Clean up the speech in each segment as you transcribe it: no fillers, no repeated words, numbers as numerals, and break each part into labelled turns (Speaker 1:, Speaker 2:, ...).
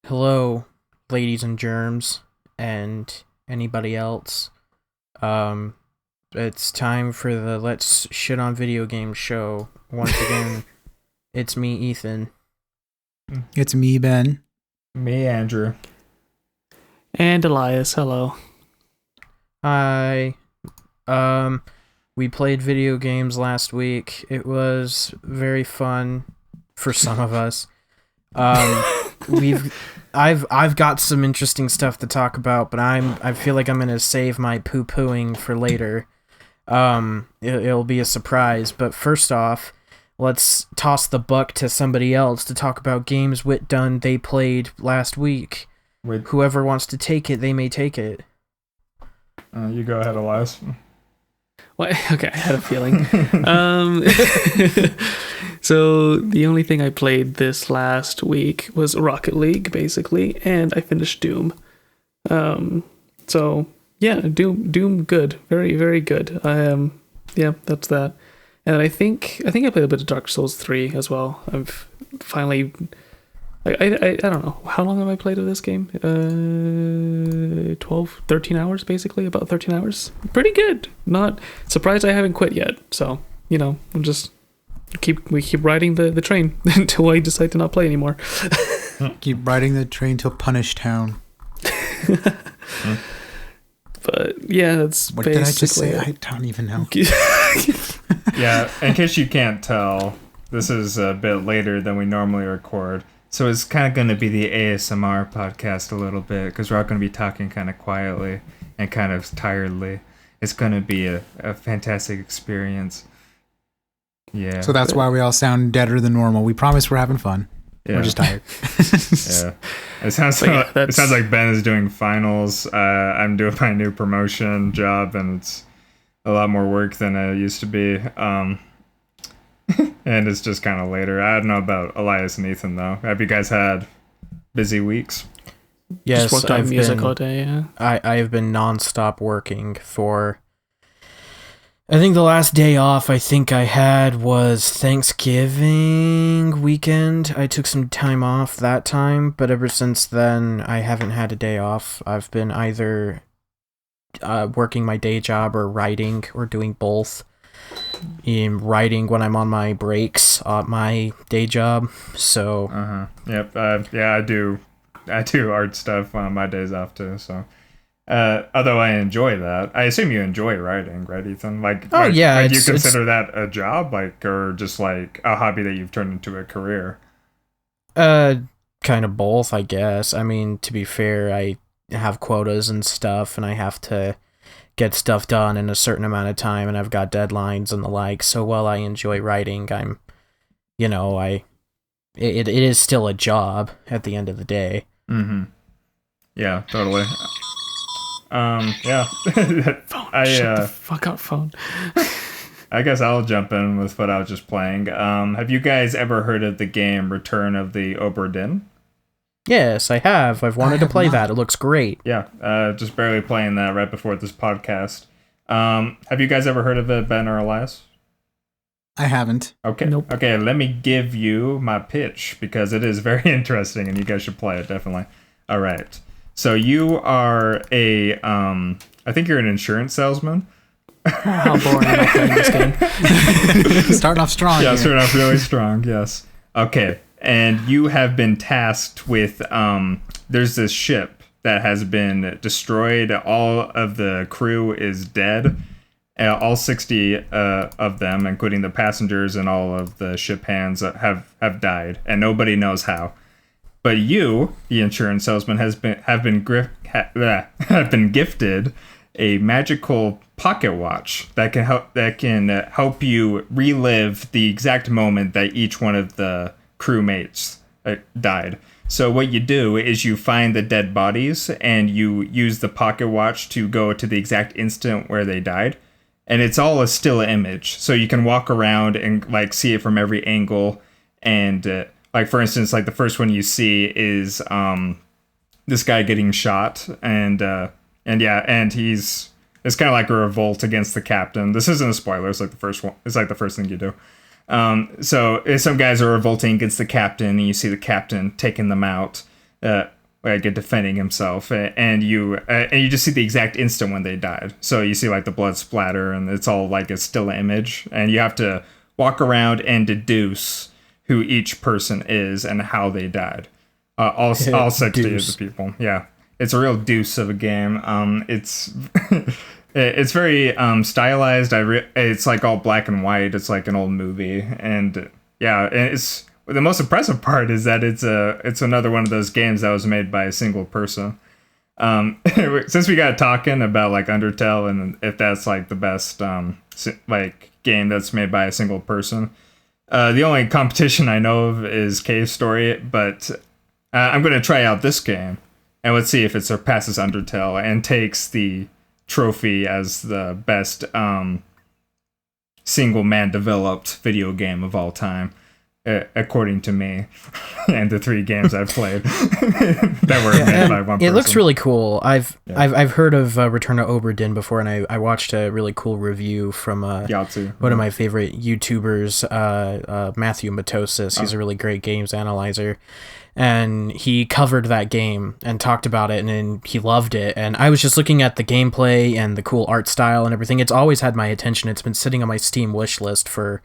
Speaker 1: Hello, ladies and germs, and anybody else. Um, it's time for the Let's Shit on Video Games show. Once again, it's me, Ethan.
Speaker 2: It's me, Ben.
Speaker 3: Me, Andrew.
Speaker 4: And Elias, hello.
Speaker 1: Hi. We played video games last week. It was very fun for some of us. I've got some interesting stuff to talk about, but I feel like I'm gonna save my poo-pooing for later. It'll be a surprise. But first off, let's toss the buck to somebody else to talk about games they played last week. Whoever wants to take it, they may take it.
Speaker 3: You go ahead, Elias.
Speaker 4: What? Okay, I had a feeling. So the only thing I played this last week was Rocket League, basically, and I finished Doom. So yeah, Doom, good, very, very good. Yeah, that's that. And I think I played a bit of Dark Souls 3 as well. I've finally. I don't know. How long have I played of this game? 12, 13 hours, basically. About 13 hours. Pretty good. Not surprised I haven't quit yet. So, I'm just we keep riding the train until I decide to not play anymore.
Speaker 2: Keep riding the train till Punish Town.
Speaker 4: But yeah, that's
Speaker 2: what
Speaker 4: basically
Speaker 2: did I just say? I don't even know.
Speaker 3: Yeah, in case you can't tell, this is a bit later than we normally record. So it's kind of going to be the ASMR podcast a little bit, because we're all going to be talking kind of quietly and kind of tiredly. It's going to be a fantastic experience. Yeah.
Speaker 2: So that's why we all sound deader than normal. We promise we're having fun.
Speaker 3: Yeah.
Speaker 2: We're just tired.
Speaker 3: Yeah. It sounds like Ben is doing finals. I'm doing my new promotion job, and it's a lot more work than it used to be. And it's just kind of later. I don't know about Elias and Ethan, though. Have you guys had busy weeks?
Speaker 1: Yes,
Speaker 4: just worked on music all day. Yeah.
Speaker 1: I have been nonstop working for. I think the last day off I think I had was Thanksgiving weekend. I took some time off that time, but ever since then I haven't had a day off. I've been either working my day job or writing or doing both. Writing when I'm on my breaks at my day job. So
Speaker 3: Yep. Yeah, I do art stuff on my days off too. So although I enjoy that, I assume you enjoy writing, right, Ethan?
Speaker 1: Yeah,
Speaker 3: do you consider that a job, or just like a hobby that you've turned into a career?
Speaker 1: kind of both, I guess. I mean, to be fair, I have quotas and stuff, and I have to get stuff done in a certain amount of time, and I've got deadlines and the like. So while I enjoy writing, it is still a job at the end of the day.
Speaker 3: Mm-hmm. Yeah, totally. Yeah.
Speaker 4: Phone. Shut the fuck up, phone.
Speaker 3: I guess I'll jump in with what I was just playing. Have you guys ever heard of the game Return of the Obra Dinn?
Speaker 1: Yes, I have. I've wanted to play that. It looks great.
Speaker 3: Yeah, just barely playing that right before this podcast. Have you guys ever heard of it, Ben or Elias?
Speaker 2: I haven't.
Speaker 3: Okay.
Speaker 4: Nope.
Speaker 3: Okay, let me give you my pitch, because it is very interesting and you guys should play it, definitely. All right. So you are I think you're an insurance salesman.
Speaker 4: How boring am I playing this game?
Speaker 2: Starting off strong.
Speaker 3: Yeah,
Speaker 2: here.
Speaker 3: starting off really strong, yes. Okay, and you have been tasked with, there's this ship that has been destroyed. All of the crew is dead. All 60 of them, including the passengers and all of the ship hands, have died, and nobody knows how. But you, the insurance salesman, have been gifted a magical pocket watch that can help you relive the exact moment that each one of the crewmates died. So what you do is you find the dead bodies and you use the pocket watch to go to the exact instant where they died, and it's all a still image. So you can walk around and see it from every angle. And for instance, the first one you see is this guy getting shot, and it's kind of like a revolt against the captain. This isn't a spoiler. It's the first one. It's the first thing you do. So some guys are revolting against the captain, and you see the captain taking them out. like defending himself, and you just see the exact instant when they died. So you see like the blood splatter, and it's all like a still image, and you have to walk around and deduce who each person is and how they died. All 60 of the people. Yeah, it's a real deuce of a game. It's it's very stylized. It's like all black and white. It's like an old movie, and yeah, it's. The most impressive part is that it's another one of those games that was made by a single person. Since we got talking about like Undertale and if that's like the best like game that's made by a single person, the only competition I know of is Cave Story. But I'm gonna try out this game and let's see if it surpasses Undertale and takes the trophy as the best single man developed video game of all time. According to me, and the 3 games I've played that were made by one person.
Speaker 1: It looks really cool. I've heard of Return to Obra Dinn before, and I watched a really cool review from one of my favorite YouTubers, Matthew Matosis. He's a really great games analyzer, and he covered that game and talked about it, and he loved it. And I was just looking at the gameplay and the cool art style and everything. It's always had my attention. It's been sitting on my Steam wish list for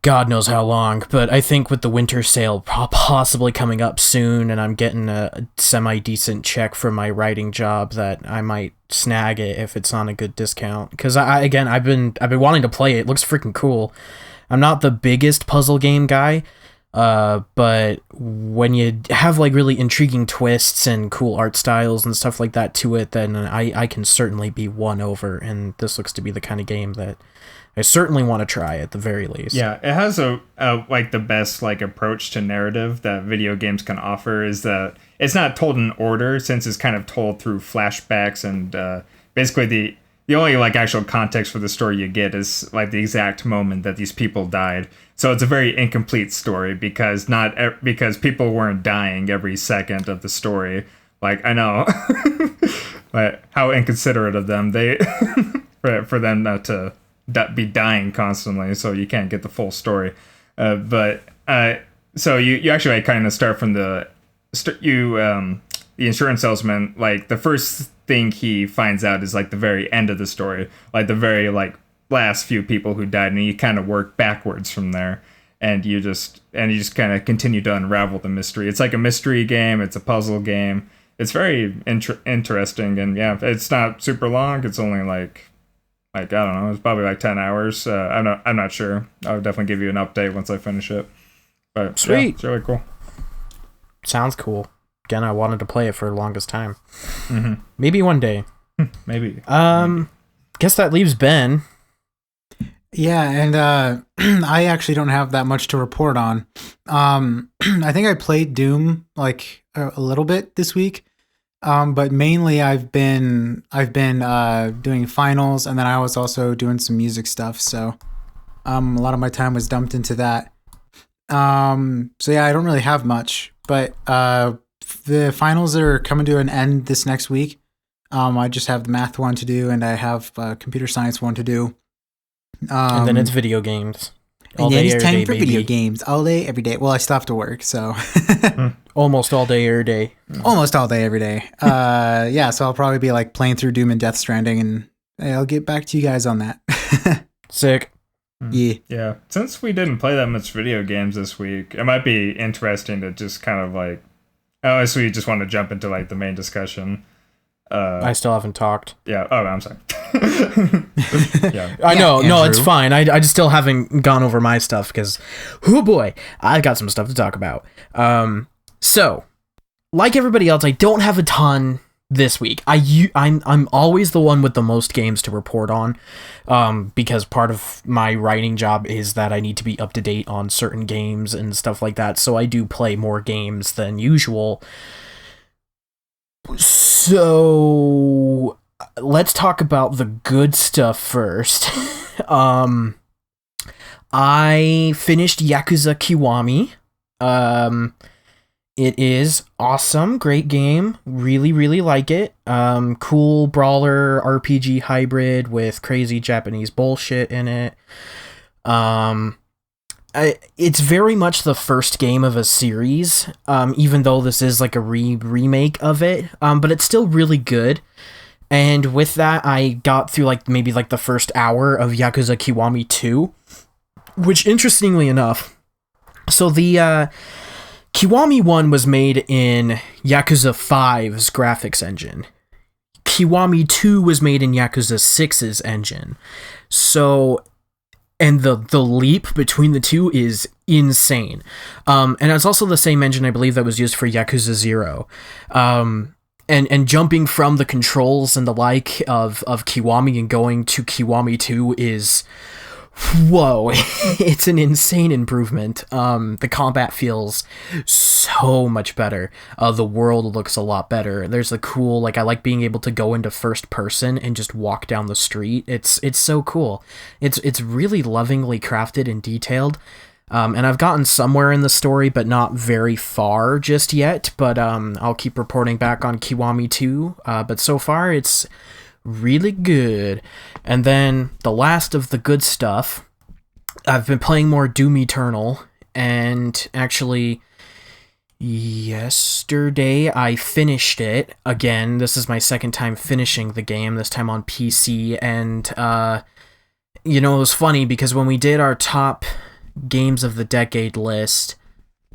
Speaker 1: God knows how long, but I think with the winter sale possibly coming up soon, and I'm getting a semi-decent check for my writing job, that I might snag it if it's on a good discount. Because I've been wanting to play it. It looks freaking cool. I'm not the biggest puzzle game guy, but when you have like really intriguing twists and cool art styles and stuff like that to it, then I can certainly be won over. And this looks to be the kind of game that I certainly want to try at the very least.
Speaker 3: Yeah, it has a like the best like approach to narrative that video games can offer is that it's not told in order, since it's kind of told through flashbacks, and basically the only like actual context for the story you get is like the exact moment that these people died. So it's a very incomplete story because because people weren't dying every second of the story. Like, I know, but how inconsiderate of them for them not to be dying constantly, so you can't get the full story. So you actually like, kind of start from the insurance salesman. Like the first thing he finds out is like the very end of the story, like the very like last few people who died, and you kind of work backwards from there, and you just kind of continue to unravel the mystery. It's like a mystery game. It's a puzzle game. It's very interesting, and yeah, it's not super long. It's only like I don't know, it's probably like 10 hours. I'm not sure. I'll definitely give you an update once I finish it. But
Speaker 1: sweet.
Speaker 3: Yeah, it's really cool.
Speaker 1: Sounds cool. Again, I wanted to play it for the longest time. Mm-hmm. Maybe one day.
Speaker 3: Maybe.
Speaker 1: Guess that leaves Ben.
Speaker 2: Yeah, and I actually don't have that much to report on. I think I played Doom like a little bit this week. But mainly I've been doing finals, and then I was also doing some music stuff. So, a lot of my time was dumped into that. So yeah, I don't really have much, but, the finals are coming to an end this next week. I just have the math one to do, and I have computer science one to do.
Speaker 1: And then it's video games.
Speaker 2: All and then it's time for video games all day, every day. Well, I still have to work, so
Speaker 1: almost all day, every day.
Speaker 2: Almost all day, every day. Yeah, so I'll probably be like playing through Doom and Death Stranding, and I'll get back to you guys on that.
Speaker 1: Sick.
Speaker 2: Yeah.
Speaker 3: Yeah. Since we didn't play that much video games this week, it might be interesting to just kind of like, unless we just want to jump into like the main discussion.
Speaker 1: I still haven't talked.
Speaker 3: Yeah. Oh, I'm sorry.
Speaker 1: Yeah. I know. Yeah, no, it's fine. I just still haven't gone over my stuff because, oh boy, I got some stuff to talk about. So, like everybody else, I don't have a ton this week. I'm always the one with the most games to report on, because part of my writing job is that I need to be up to date on certain games and stuff like that. So I do play more games than usual. So let's talk about the good stuff first. I finished Yakuza Kiwami. It is awesome, great game. Really, really like it. Cool brawler RPG hybrid with crazy Japanese bullshit in it. it's very much the first game of a series, even though this is like a remake of it, but it's still really good. And with that, I got through like maybe like the first hour of Yakuza Kiwami 2, which interestingly enough, so the Kiwami 1 was made in Yakuza 5's graphics engine. Kiwami 2 was made in Yakuza 6's engine. So, and the leap between the two is insane. And it's also the same engine, I believe, that was used for Yakuza 0. And jumping from the controls and the like of Kiwami and going to Kiwami 2 is, whoa, it's an insane improvement. The combat feels so much better. The world looks a lot better. There's a cool, like, I like being able to go into first person and just walk down the street. It's so cool. It's really lovingly crafted and detailed. And I've gotten somewhere in the story, but not very far just yet. But I'll keep reporting back on Kiwami 2. But so far, it's really good. And then the last of the good stuff, I've been playing more Doom Eternal. And actually, yesterday I finished it. Again, this is my second time finishing the game, this time on PC. And, it was funny because when we did our top games of the decade list,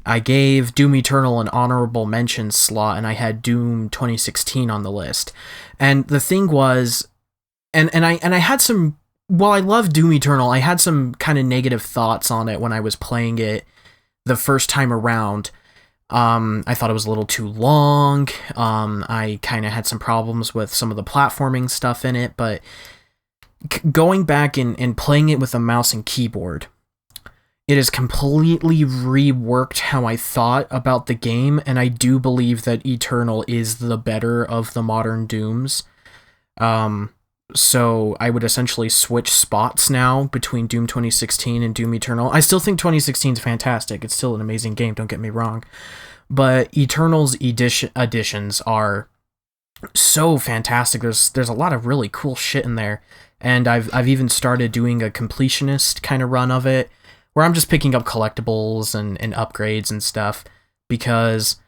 Speaker 1: I gave Doom Eternal an honorable mention slot, and I had Doom 2016 on the list. And the thing was, and I had some, while I love Doom Eternal, I had some kind of negative thoughts on it when I was playing it the first time around. I thought it was a little too long. I kind of had some problems with some of the platforming stuff in it, but going back and playing it with a mouse and keyboard, it has completely reworked how I thought about the game, and I do believe that Eternal is the better of the modern Dooms. So I would essentially switch spots now between Doom 2016 and Doom Eternal. I still think 2016 is fantastic. It's still an amazing game, don't get me wrong. But Eternal's additions are so fantastic. There's a lot of really cool shit in there. And I've even started doing a completionist kind of run of it, where I'm just picking up collectibles and upgrades and stuff, because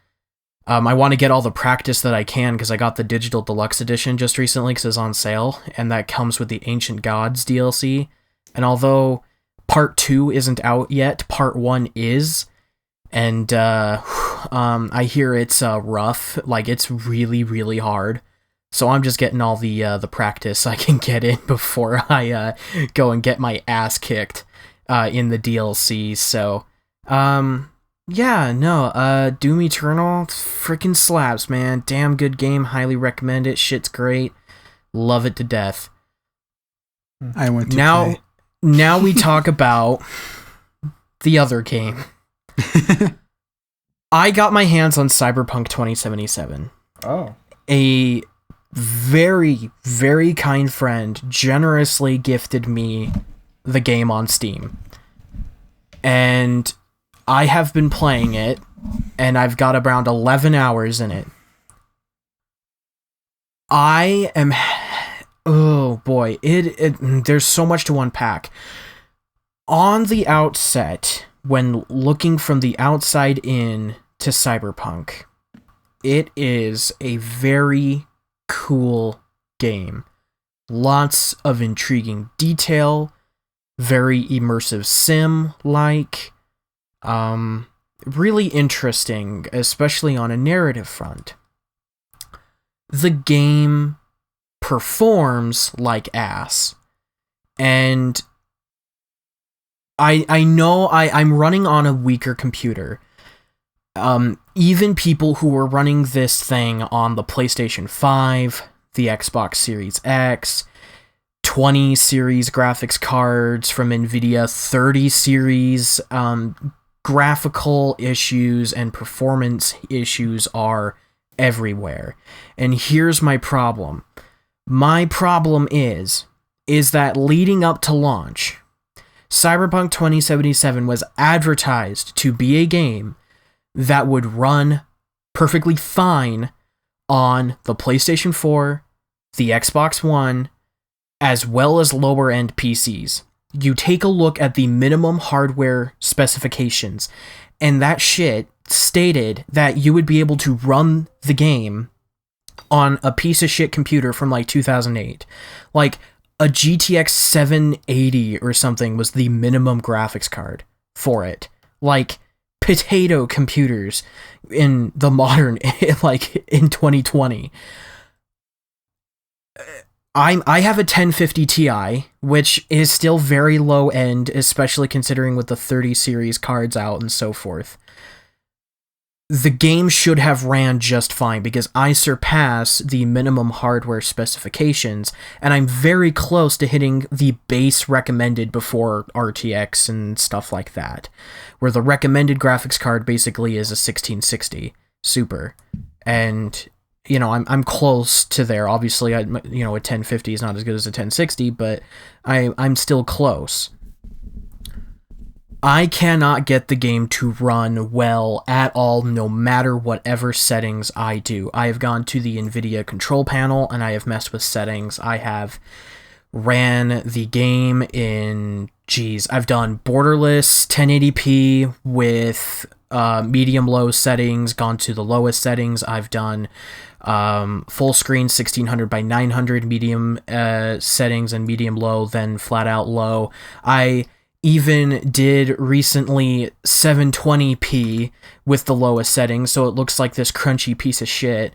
Speaker 1: I want to get all the practice that I can, because I got the digital deluxe edition just recently because it's on sale, and that comes with the Ancient Gods DLC. And although Part 2 isn't out yet, Part 1 is, and I hear it's rough, like it's really, really hard. So I'm just getting all the practice I can get in before I go and get my ass kicked in the DLC. So, Doom Eternal freaking slaps, man. Damn good game. Highly recommend it. Shit's great. Love it to death.
Speaker 2: I went to
Speaker 1: now.
Speaker 2: play.
Speaker 1: Now we talk about the other game. I got my hands on Cyberpunk 2077.
Speaker 3: Oh.
Speaker 1: A very, very kind friend generously gifted me the game on Steam. And I have been playing it, and I've got around 11 hours in it. I am... Oh boy, there's so much to unpack. On the outset, when looking from the outside in to Cyberpunk, it is a very cool game. Lots of intriguing detail, very immersive sim-like, really interesting, especially on a narrative front. The game performs like ass, and I know I'm running on a weaker computer. Even people who were running this thing on the PlayStation 5, the Xbox Series X, 20 series graphics cards from NVIDIA, 30 series, graphical issues and performance issues are everywhere. And here's my problem. My problem is that leading up to launch, Cyberpunk 2077 was advertised to be a game that would run perfectly fine on the PlayStation 4, the Xbox One, as well as lower-end PCs. you take a look at the minimum hardware specifications, and that shit stated that you would be able to run the game on a piece of shit computer from like 2008. Like a GTX 780 or something was the minimum graphics card for it. Like potato computers in the modern, like in 2020. I have a 1050 Ti, which is still very low end, especially considering with the 30 series cards out and so forth. The game should have ran just fine because I surpass the minimum hardware specifications, and I'm very close to hitting the base recommended before RTX and stuff like that, where the recommended graphics card basically is a 1660 Super, and you know I'm close to there. Obviously, a 1050 is not as good as a 1060, but I'm still close. I cannot get the game to run well at all, no matter whatever settings I do. I have gone to the NVIDIA control panel, and I have messed with settings. I have ran the game in, I've done borderless 1080p with medium-low settings, gone to the lowest settings. I've done full screen 1600 by 900 medium settings and medium-low, then flat-out low. I even did recently 720p with the lowest settings, so it looks like this crunchy piece of shit,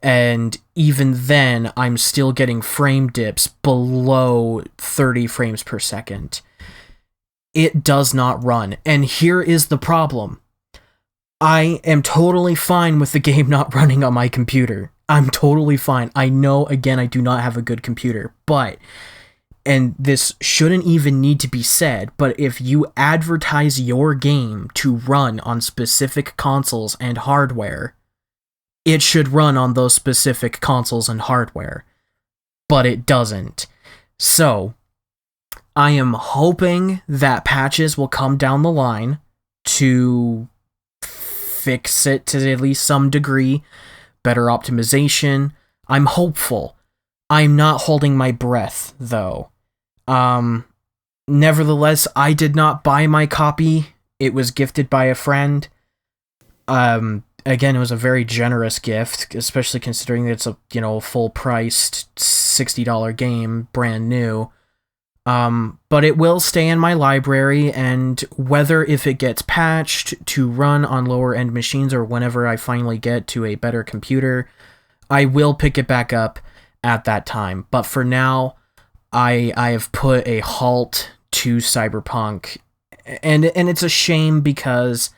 Speaker 1: and even then I'm still getting frame dips below 30 frames per second. It does not run, and here is the problem. I am totally fine with the game not running on my computer. I'm totally fine. I know, again, I do not have a good computer, but, and this shouldn't even need to be said, but if you advertise your game to run on specific consoles and hardware, it should run on those specific consoles and hardware. But it doesn't. So, I am hoping that patches will come down the line to fix it to at least some degree, better optimization. I'm hopeful. I'm not holding my breath, though. Nevertheless, I did not buy my copy. It was gifted by a friend. Again, it was a very generous gift, especially considering that it's a, full-priced $60 game, brand new. But it will stay in my library, and whether if it gets patched to run on lower-end machines or whenever I finally get to a better computer, I will pick it back up at that time. But for now, I have put a halt to Cyberpunk, and it's a shame because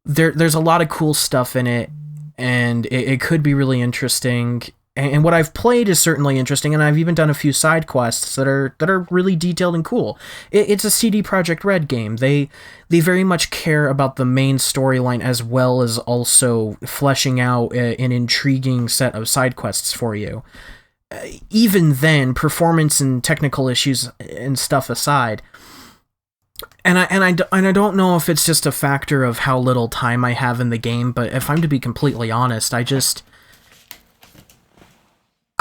Speaker 1: there's a lot of cool stuff in it, and it could be really interesting. And what I've played is certainly interesting, and I've even done a few side quests that are really detailed and cool. It's a CD Projekt Red game. They very much care about the main storyline as well as also fleshing out an intriguing set of side quests for you. Even then, performance and technical issues and stuff aside, and I don't know if it's just a factor of how little time I have in the game, but if I'm to be completely honest, I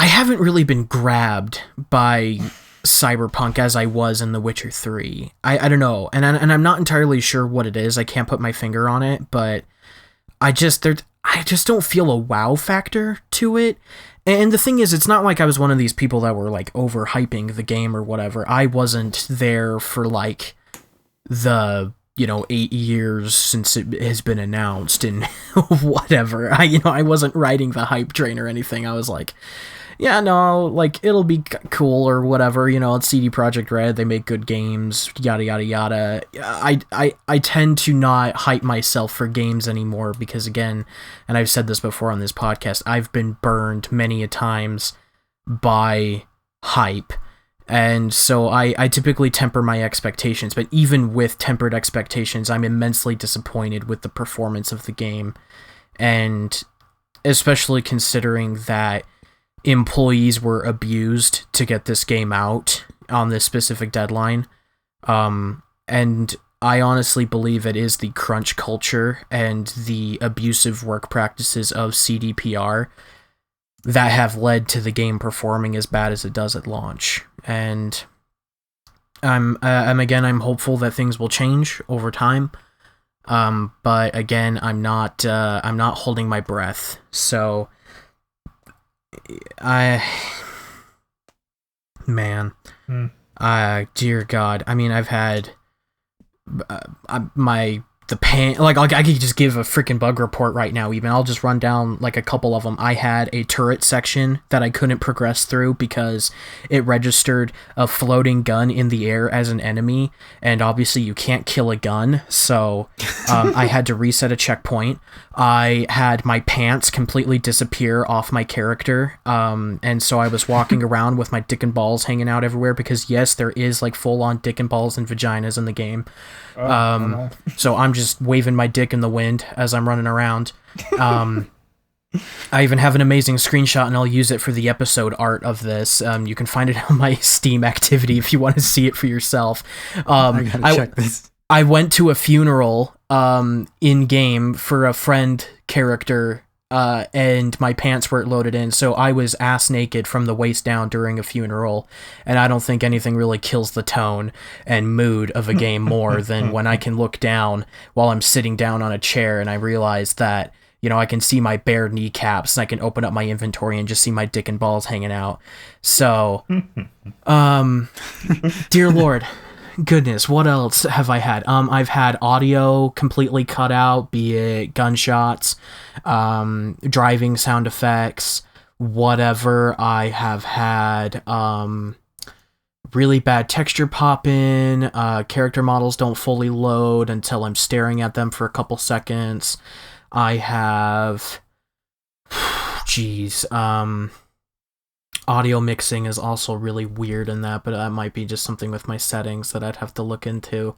Speaker 1: haven't really been grabbed by Cyberpunk as I was in The Witcher 3. I don't know, and I'm not entirely sure what it is. I can't put my finger on it, but I just don't feel a wow factor to it. And the thing is, it's not like I was one of these people that were, like, overhyping the game or whatever. I wasn't there for, like, the, 8 years since it has been announced and whatever. I wasn't riding the hype train or anything. I was like, yeah, no, like, it'll be cool or whatever. It's CD Projekt Red. They make good games, yada, yada, yada. I tend to not hype myself for games anymore because, again, and I've said this before on this podcast, I've been burned many a times by hype. And so I typically temper my expectations, but even with tempered expectations, I'm immensely disappointed with the performance of the game. And especially considering that employees were abused to get this game out on this specific deadline. And I honestly believe it is the crunch culture and the abusive work practices of CDPR that have led to the game performing as bad as it does at launch. And I'm hopeful that things will change over time. But again, I'm not holding my breath. So dear God. I mean, I've had the pain, like I could just give a freaking bug report right now. Even I'll just run down like a couple of them. I had a turret section that I couldn't progress through because it registered a floating gun in the air as an enemy, and obviously you can't kill a gun, so I had to reset a checkpoint. I had my pants completely disappear off my character, and so I was walking around with my dick and balls hanging out everywhere because yes, there is like full-on dick and balls and vaginas in the game. So I'm just waving my dick in the wind as I'm running around. I even have an amazing screenshot, and I'll use it for the episode art of this. You can find it on my Steam activity if you want to see it for yourself.
Speaker 2: I gotta check this.
Speaker 1: I went to a funeral in game for a friend character, and my pants weren't loaded in, so I was ass naked from the waist down during a funeral, and I don't think anything really kills the tone and mood of a game more than when I can look down while I'm sitting down on a chair and I realize that, you know, I can see my bare kneecaps and I can open up my inventory and just see my dick and balls hanging out. So, dear Lord, goodness, what else have I had? I've had audio completely cut out, be it gunshots, driving sound effects, whatever. I have had really bad texture pop in, character models don't fully load until I'm staring at them for a couple seconds. I have audio mixing is also really weird in that, but that might be just something with my settings that I'd have to look into.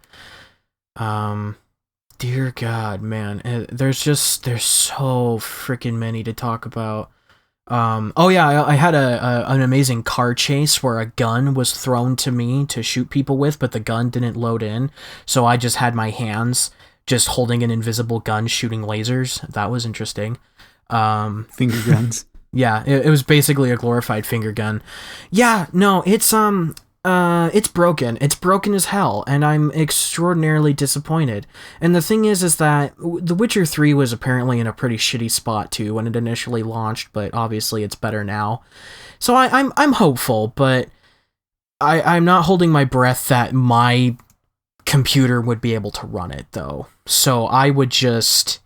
Speaker 1: Dear God, man, there's so freaking many to talk about. I had an amazing car chase where a gun was thrown to me to shoot people with, but the gun didn't load in, so I just had my hands just holding an invisible gun shooting lasers. That was interesting.
Speaker 2: Finger guns.
Speaker 1: Yeah, it was basically a glorified finger gun. Yeah, no, it's broken. It's broken as hell, and I'm extraordinarily disappointed. And the thing is that The Witcher 3 was apparently in a pretty shitty spot too when it initially launched, but obviously it's better now. So I'm hopeful, but I'm not holding my breath that my computer would be able to run it though. So I would just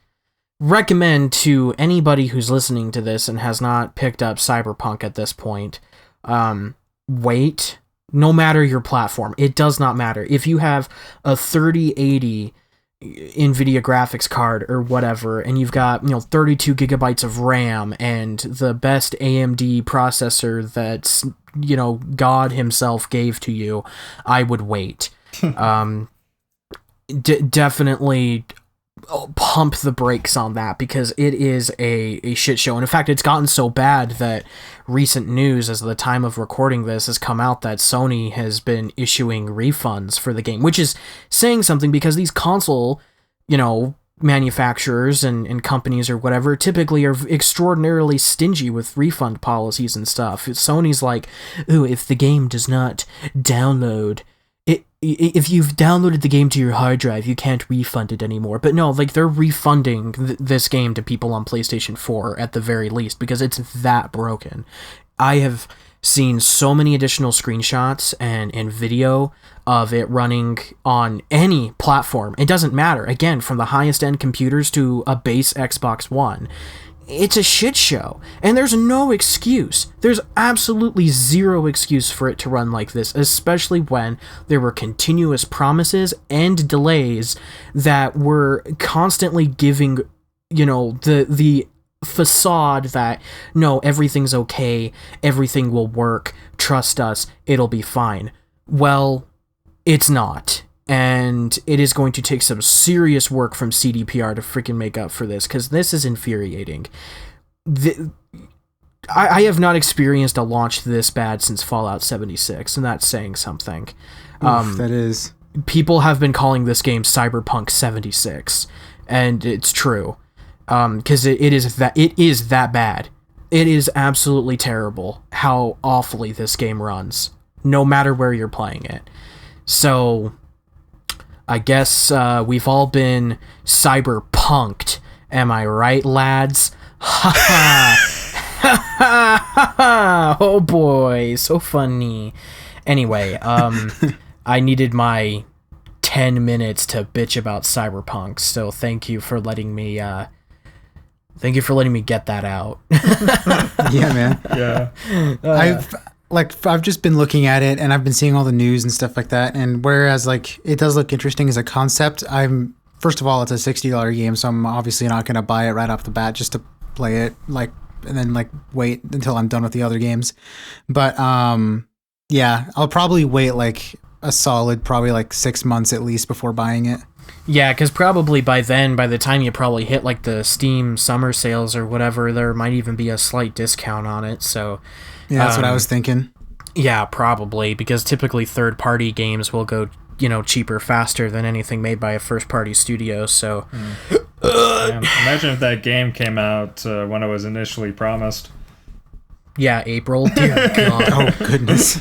Speaker 1: recommend to anybody who's listening to this and has not picked up Cyberpunk at this point, wait. No matter your platform, it does not matter. If you have a 3080 NVIDIA graphics card or whatever, and you've got 32 gigabytes of RAM and the best AMD processor that's God himself gave to you, I would wait. Definitely pump the brakes on that because it is a shit show. And in fact, it's gotten so bad that recent news as of the time of recording this has come out that Sony has been issuing refunds for the game, which is saying something because these console, manufacturers and companies or whatever typically are extraordinarily stingy with refund policies and stuff. Sony's like, ooh, if the game does not download, if you've downloaded the game to your hard drive, you can't refund it anymore. But no, like, they're refunding this game to people on PlayStation 4 at the very least because it's that broken. I have seen so many additional screenshots and video of it running on any platform. It doesn't matter. Again, from the highest end computers to a base Xbox One. It's a shit show, and there's no excuse. There's absolutely zero excuse for it to run like this, especially when there were continuous promises and delays that were constantly giving, the facade that, no, everything's okay, everything will work, trust us, it'll be fine. Well, it's not. And it is going to take some serious work from CDPR to freaking make up for this, because this is infuriating. I have not experienced a launch this bad since Fallout 76, and that's saying something.
Speaker 2: That is.
Speaker 1: People have been calling this game Cyberpunk 76, and it's true, because it is that bad. It is absolutely terrible how awfully this game runs, no matter where you're playing it. So I guess we've all been cyberpunked. Am I right, lads? Ha ha! Oh boy, so funny. Anyway, I needed my 10 minutes to bitch about Cyberpunk, so thank you for letting me get that out.
Speaker 2: Yeah, man.
Speaker 3: Yeah.
Speaker 2: I've just been looking at it, and I've been seeing all the news and stuff like that. And whereas like it does look interesting as a concept, first of all, it's a $60 game, so I'm obviously not going to buy it right off the bat just to play it, like, and then like wait until I'm done with the other games. But yeah, I'll probably wait like a solid, probably like 6 months at least before buying it.
Speaker 1: Yeah, because probably by then, by the time you probably hit like the Steam summer sales or whatever, there might even be a slight discount on it. So
Speaker 2: yeah, that's what I was thinking.
Speaker 1: Yeah, probably, because typically third-party games will go, cheaper faster than anything made by a first-party studio. So
Speaker 3: Man, imagine if that game came out when it was initially promised.
Speaker 1: yeah, April. Dear God.
Speaker 2: Oh goodness.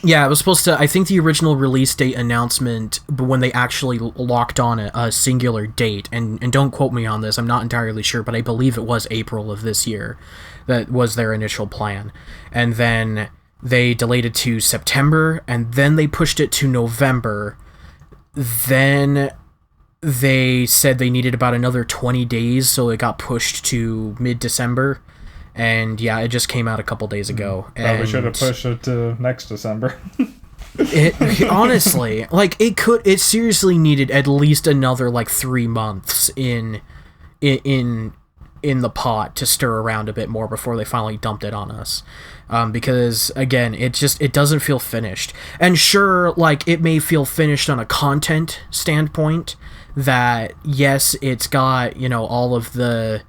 Speaker 1: Yeah, it was supposed to. I think the original release date announcement, but when they actually locked on a singular date, and don't quote me on this, I'm not entirely sure, but I believe it was April of this year. That was their initial plan, and then they delayed it to September, and then they pushed it to November. Then they said they needed about another 20 days, so it got pushed to mid-December. And yeah, it just came out a couple days ago.
Speaker 3: Probably should have pushed it to next December.
Speaker 1: It honestly, like, it seriously needed at least another like 3 months in the pot to stir around a bit more before they finally dumped it on us. Because again, it doesn't feel finished. And sure, like, it may feel finished on a content standpoint, that yes, it's got, all of the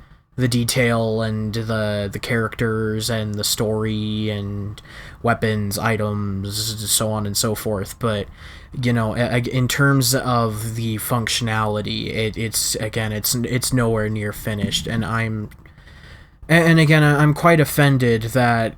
Speaker 1: detail and the characters and the story and weapons, items, so on and so forth, but in terms of the functionality, it's nowhere near finished. And I'm quite offended that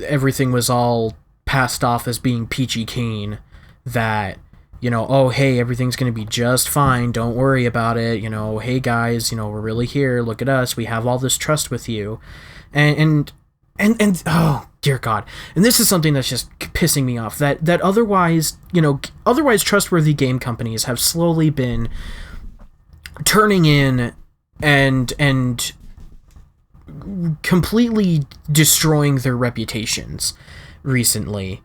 Speaker 1: everything was all passed off as being peachy keen, that oh, hey, everything's going to be just fine, don't worry about it, hey guys, we're really here, look at us, we have all this trust with you, and oh, dear God, and this is something that's just pissing me off, that otherwise trustworthy game companies have slowly been turning in and completely destroying their reputations recently.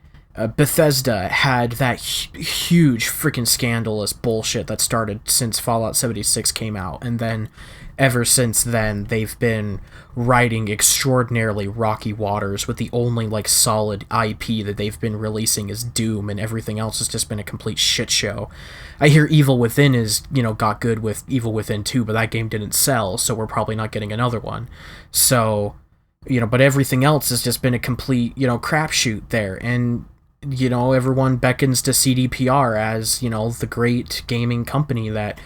Speaker 1: Bethesda had that huge freaking scandalous bullshit that started since Fallout 76 came out, and then ever since then they've been riding extraordinarily rocky waters with the only like solid IP that they've been releasing is Doom, and everything else has just been a complete shit show. I hear Evil Within is, got good with Evil Within 2, but that game didn't sell, so we're probably not getting another one. So, but everything else has just been a complete, crapshoot there, and everyone beckons to CDPR as, the great gaming company that,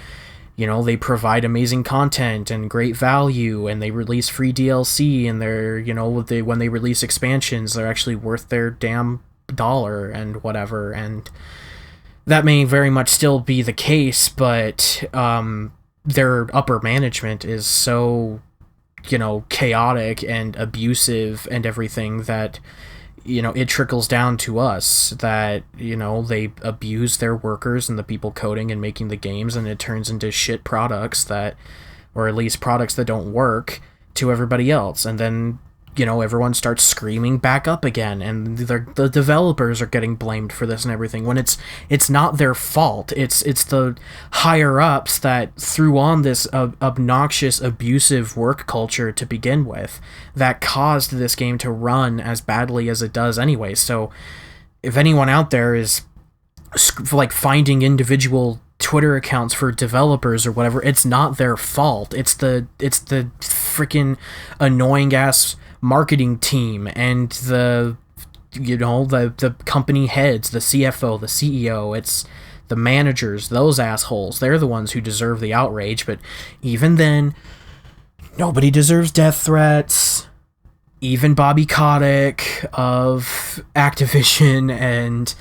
Speaker 1: they provide amazing content and great value, and they release free DLC, and they're, when they release expansions, they're actually worth their damn dollar and whatever, and that may very much still be the case, but their upper management is so, chaotic and abusive and everything that it trickles down to us, that, they abuse their workers and the people coding and making the games, and it turns into shit products that, or at least products that don't work, to everybody else. And then, everyone starts screaming back up again, and the developers are getting blamed for this and everything, when it's not their fault. It's the higher-ups that threw on this obnoxious, abusive work culture to begin with, that caused this game to run as badly as it does anyway. So if anyone out there is like finding individual Twitter accounts for developers or whatever, it's not their fault. It's the freaking annoying ass marketing team and the company heads, the CFO, the CEO, it's the managers, those assholes. They're the ones who deserve the outrage, but even then, nobody deserves death threats. Even Bobby Kotick of of Activision and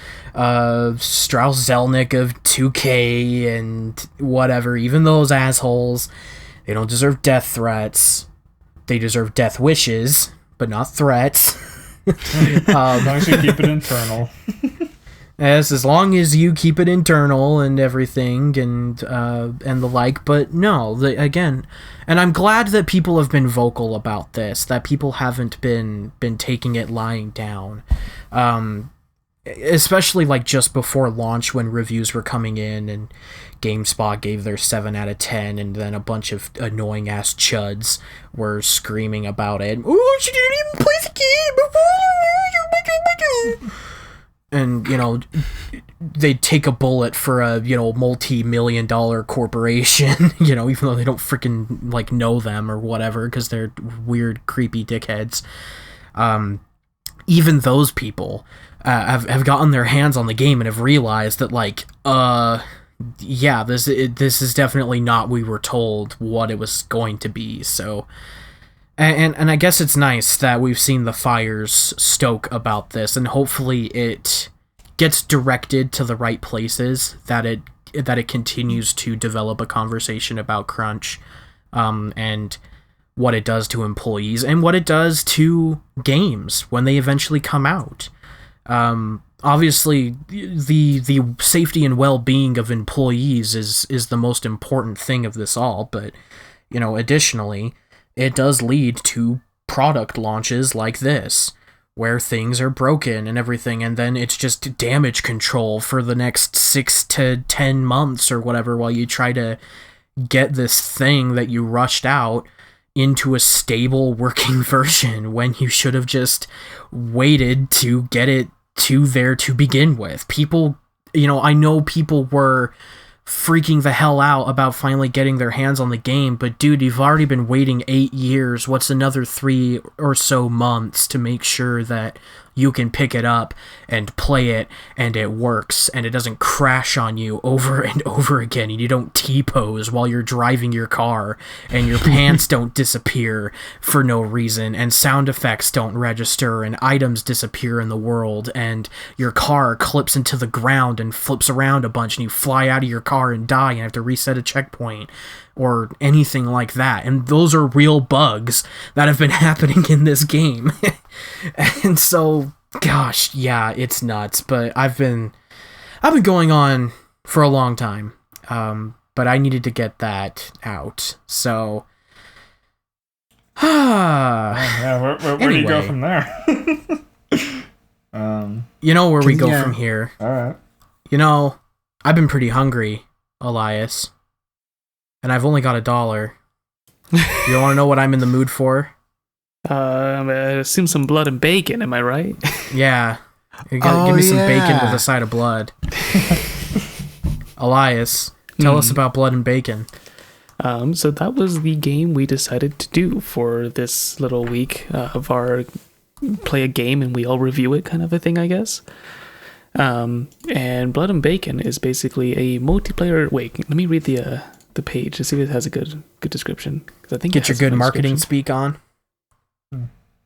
Speaker 1: Strauss Zelnick of 2K and whatever, even those assholes, they don't deserve death threats. They deserve death wishes, but not threats.
Speaker 3: As long as you keep it internal.
Speaker 1: Yes, as long as you keep it internal and everything and the like, but no, again, and I'm glad that people have been vocal about this, that people haven't been taking it lying down, especially like just before launch when reviews were coming in and GameSpot gave their 7 out of 10, and then a bunch of annoying ass chuds were screaming about it. Oh, she didn't even play the game. And, you know, they'd take a bullet for a, you know, multi-million-dollar corporation, you know, even though they don't freaking, like, know them or whatever, because they're weird, creepy dickheads. Even those people have gotten their hands on the game and have realized that, like, yeah, this is definitely not we were told what it was going to be, so... And I guess it's nice that we've seen the fires stoke about this, and hopefully it gets directed to the right places, that it continues to develop a conversation about crunch, and what it does to employees, and what it does to games when they eventually come out. Obviously, the safety and well-being of employees is the most important thing of this all, but, you know, additionally... it does lead to product launches like this, where things are broken and everything, and then it's just damage control for the next 6 to 10 months or whatever while you try to get this thing that you rushed out into a stable working version when you should have just waited to get it to there to begin with. People, you know, I know people were freaking the hell out about finally getting their hands on the game, but dude, you've already been waiting 8 years. What's another 3 or so months to make sure that you can pick it up and play it and it works and it doesn't crash on you over and over again, and you don't T-pose while you're driving your car and your pants don't disappear for no reason and sound effects don't register and items disappear in the world and your car clips into the ground and flips around a bunch and you fly out of your car and die and have to reset a checkpoint or anything like that. And those are real bugs that have been happening in this game. And so, gosh, yeah, it's nuts. But I've been going on for a long time. But I needed to get that out. So,
Speaker 3: yeah, where do you go from there?
Speaker 1: You know where we go from here.
Speaker 3: All right.
Speaker 1: You know, I've been pretty hungry, Elias. And I've only got $1. You want to know what I'm in the mood for?
Speaker 4: I assume some blood and bacon, am I right?
Speaker 1: Yeah. Give me some bacon with a side of blood. Elias, tell us about blood and bacon.
Speaker 4: So that was the game we decided to do for this little week of our play a game and we all review it kind of a thing, I guess. And Blood and Bacon is basically a multiplayer... Wait, let me read the page to see if it has a good description. 'Cause I think
Speaker 1: get your good marketing speak on.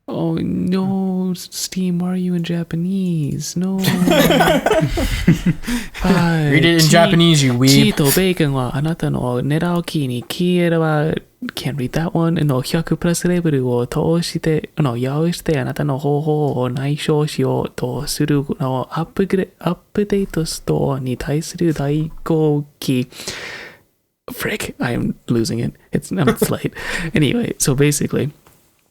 Speaker 4: Oh no, Steam, why are you in Japanese? No.
Speaker 1: Read it in Japanese, you weeb.
Speaker 4: Cheeto bacon wa anata no nerao ki ni kiera wa can't read that one. No 100プラスレベルを通して用意してあなたの方法を内緒しようとするのアップデートストアに対する代行機 Frick, I'm losing it. It's late. Anyway, so basically,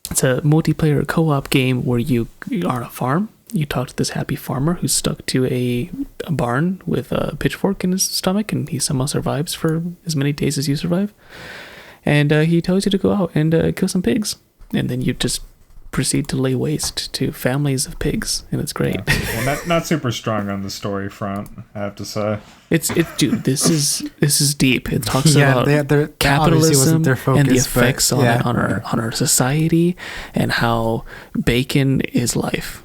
Speaker 4: it's a multiplayer co-op game where you are on a farm. You talk to this happy farmer who's stuck to a barn with a pitchfork in his stomach, and he somehow survives for as many days as you survive. And he tells you to go out and kill some pigs. And then you just proceed to lay waste to families of pigs, and it's great.
Speaker 3: Yeah, well, not super strong on the story front, I have to say.
Speaker 4: Dude, this is deep. It talks about capitalism
Speaker 2: focus,
Speaker 4: and the effects on our society and how bacon is life.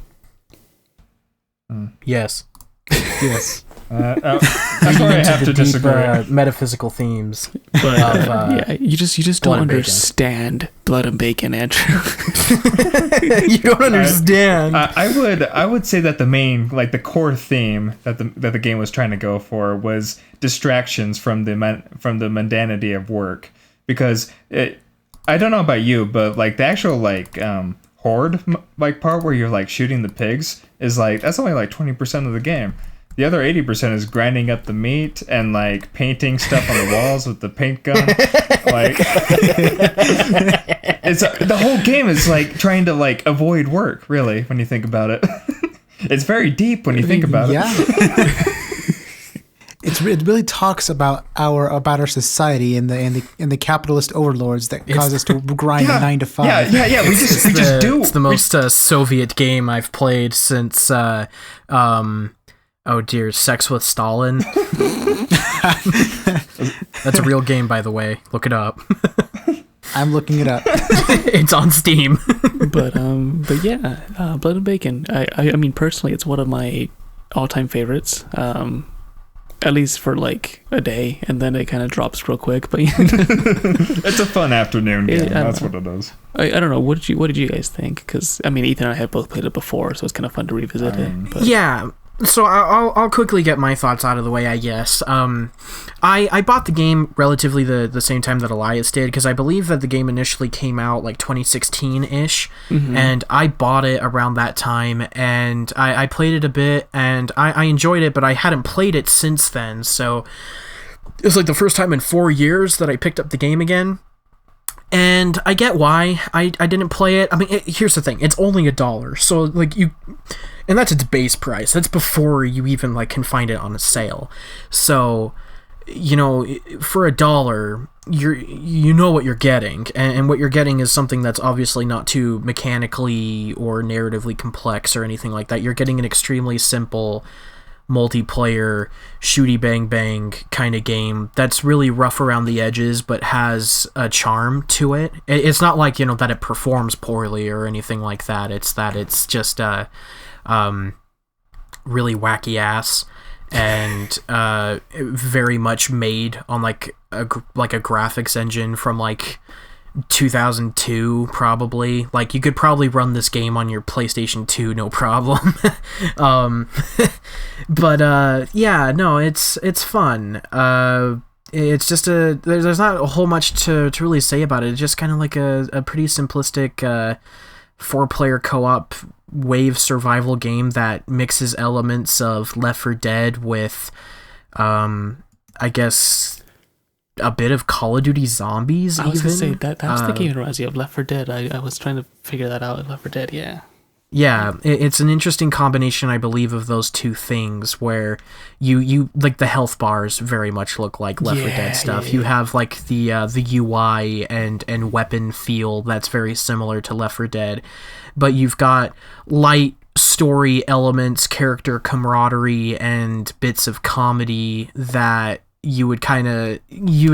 Speaker 1: Yes.
Speaker 2: Yes.
Speaker 3: That's where I have to disagree.
Speaker 1: Metaphysical themes.
Speaker 4: But yeah, you just don't understand blood and bacon, Andrew.
Speaker 1: You don't understand.
Speaker 3: I would say that the core theme that the game was trying to go for was distractions from the mundanity of work, because I don't know about you, but like the actual horde part where you're like shooting the pigs is like that's only like 20% of the game. The other 80% is grinding up the meat and like painting stuff on the walls with the paint gun. Like the whole game is like trying to like avoid work, really, when you think about it. It's very deep when you think about it.
Speaker 2: It really talks about our society and the capitalist overlords that cause us to grind 9 to 5.
Speaker 3: Yeah. We just do.
Speaker 1: It's the most Soviet game I've played since oh dear, Sex with Stalin. That's a real game, by the way. Look it up.
Speaker 2: I'm looking it up.
Speaker 1: It's on Steam.
Speaker 4: But yeah, Blood and Bacon. I mean, personally, it's one of my all-time favorites. At least for like a day, and then it kind of drops real quick. But
Speaker 3: it's a fun afternoon game. That's what it is.
Speaker 4: I don't know. What did you guys think? Because I mean, Ethan and I had both played it before, so it's kind of fun to revisit it. But.
Speaker 1: Yeah. So I'll quickly get my thoughts out of the way, I guess. I bought the game relatively the same time that Elias did, because I believe that the game initially came out like 2016-ish, and I bought it around that time, and I played it a bit, and I enjoyed it, but I hadn't played it since then, so it was like the first time in 4 years that I picked up the game again. And I get why I didn't play it. I mean, here's the thing. It's only $1. So, like, and that's its base price. That's before you even, like, can find it on a sale. So, you know, for $1, you know what you're getting. And what you're getting is something that's obviously not too mechanically or narratively complex or anything like that. You're getting an extremely simple multiplayer shooty bang bang kind of game that's really rough around the edges but has a charm to it. It's not like, you know, that it performs poorly or anything like that. It's that it's just really wacky ass and very much made on like a graphics engine from like 2002 probably. Like you could probably run this game on your PlayStation 2 no problem. But yeah, no, it's fun. It's just there's not a whole much to really say about it. It's just kind of like a pretty simplistic 4-player co-op wave survival game that mixes elements of Left 4 Dead with I guess a bit of Call of Duty Zombies.
Speaker 4: I was gonna say that's the game that reminds me of Left 4 Dead. I was trying to figure that out. Left 4 Dead, yeah.
Speaker 1: Yeah, it's an interesting combination, I believe, of those two things where you like the health bars very much look like Left 4 Dead stuff. Yeah. You have like the UI and weapon feel that's very similar to Left 4 Dead, but you've got light story elements, character camaraderie, and bits of comedy that you would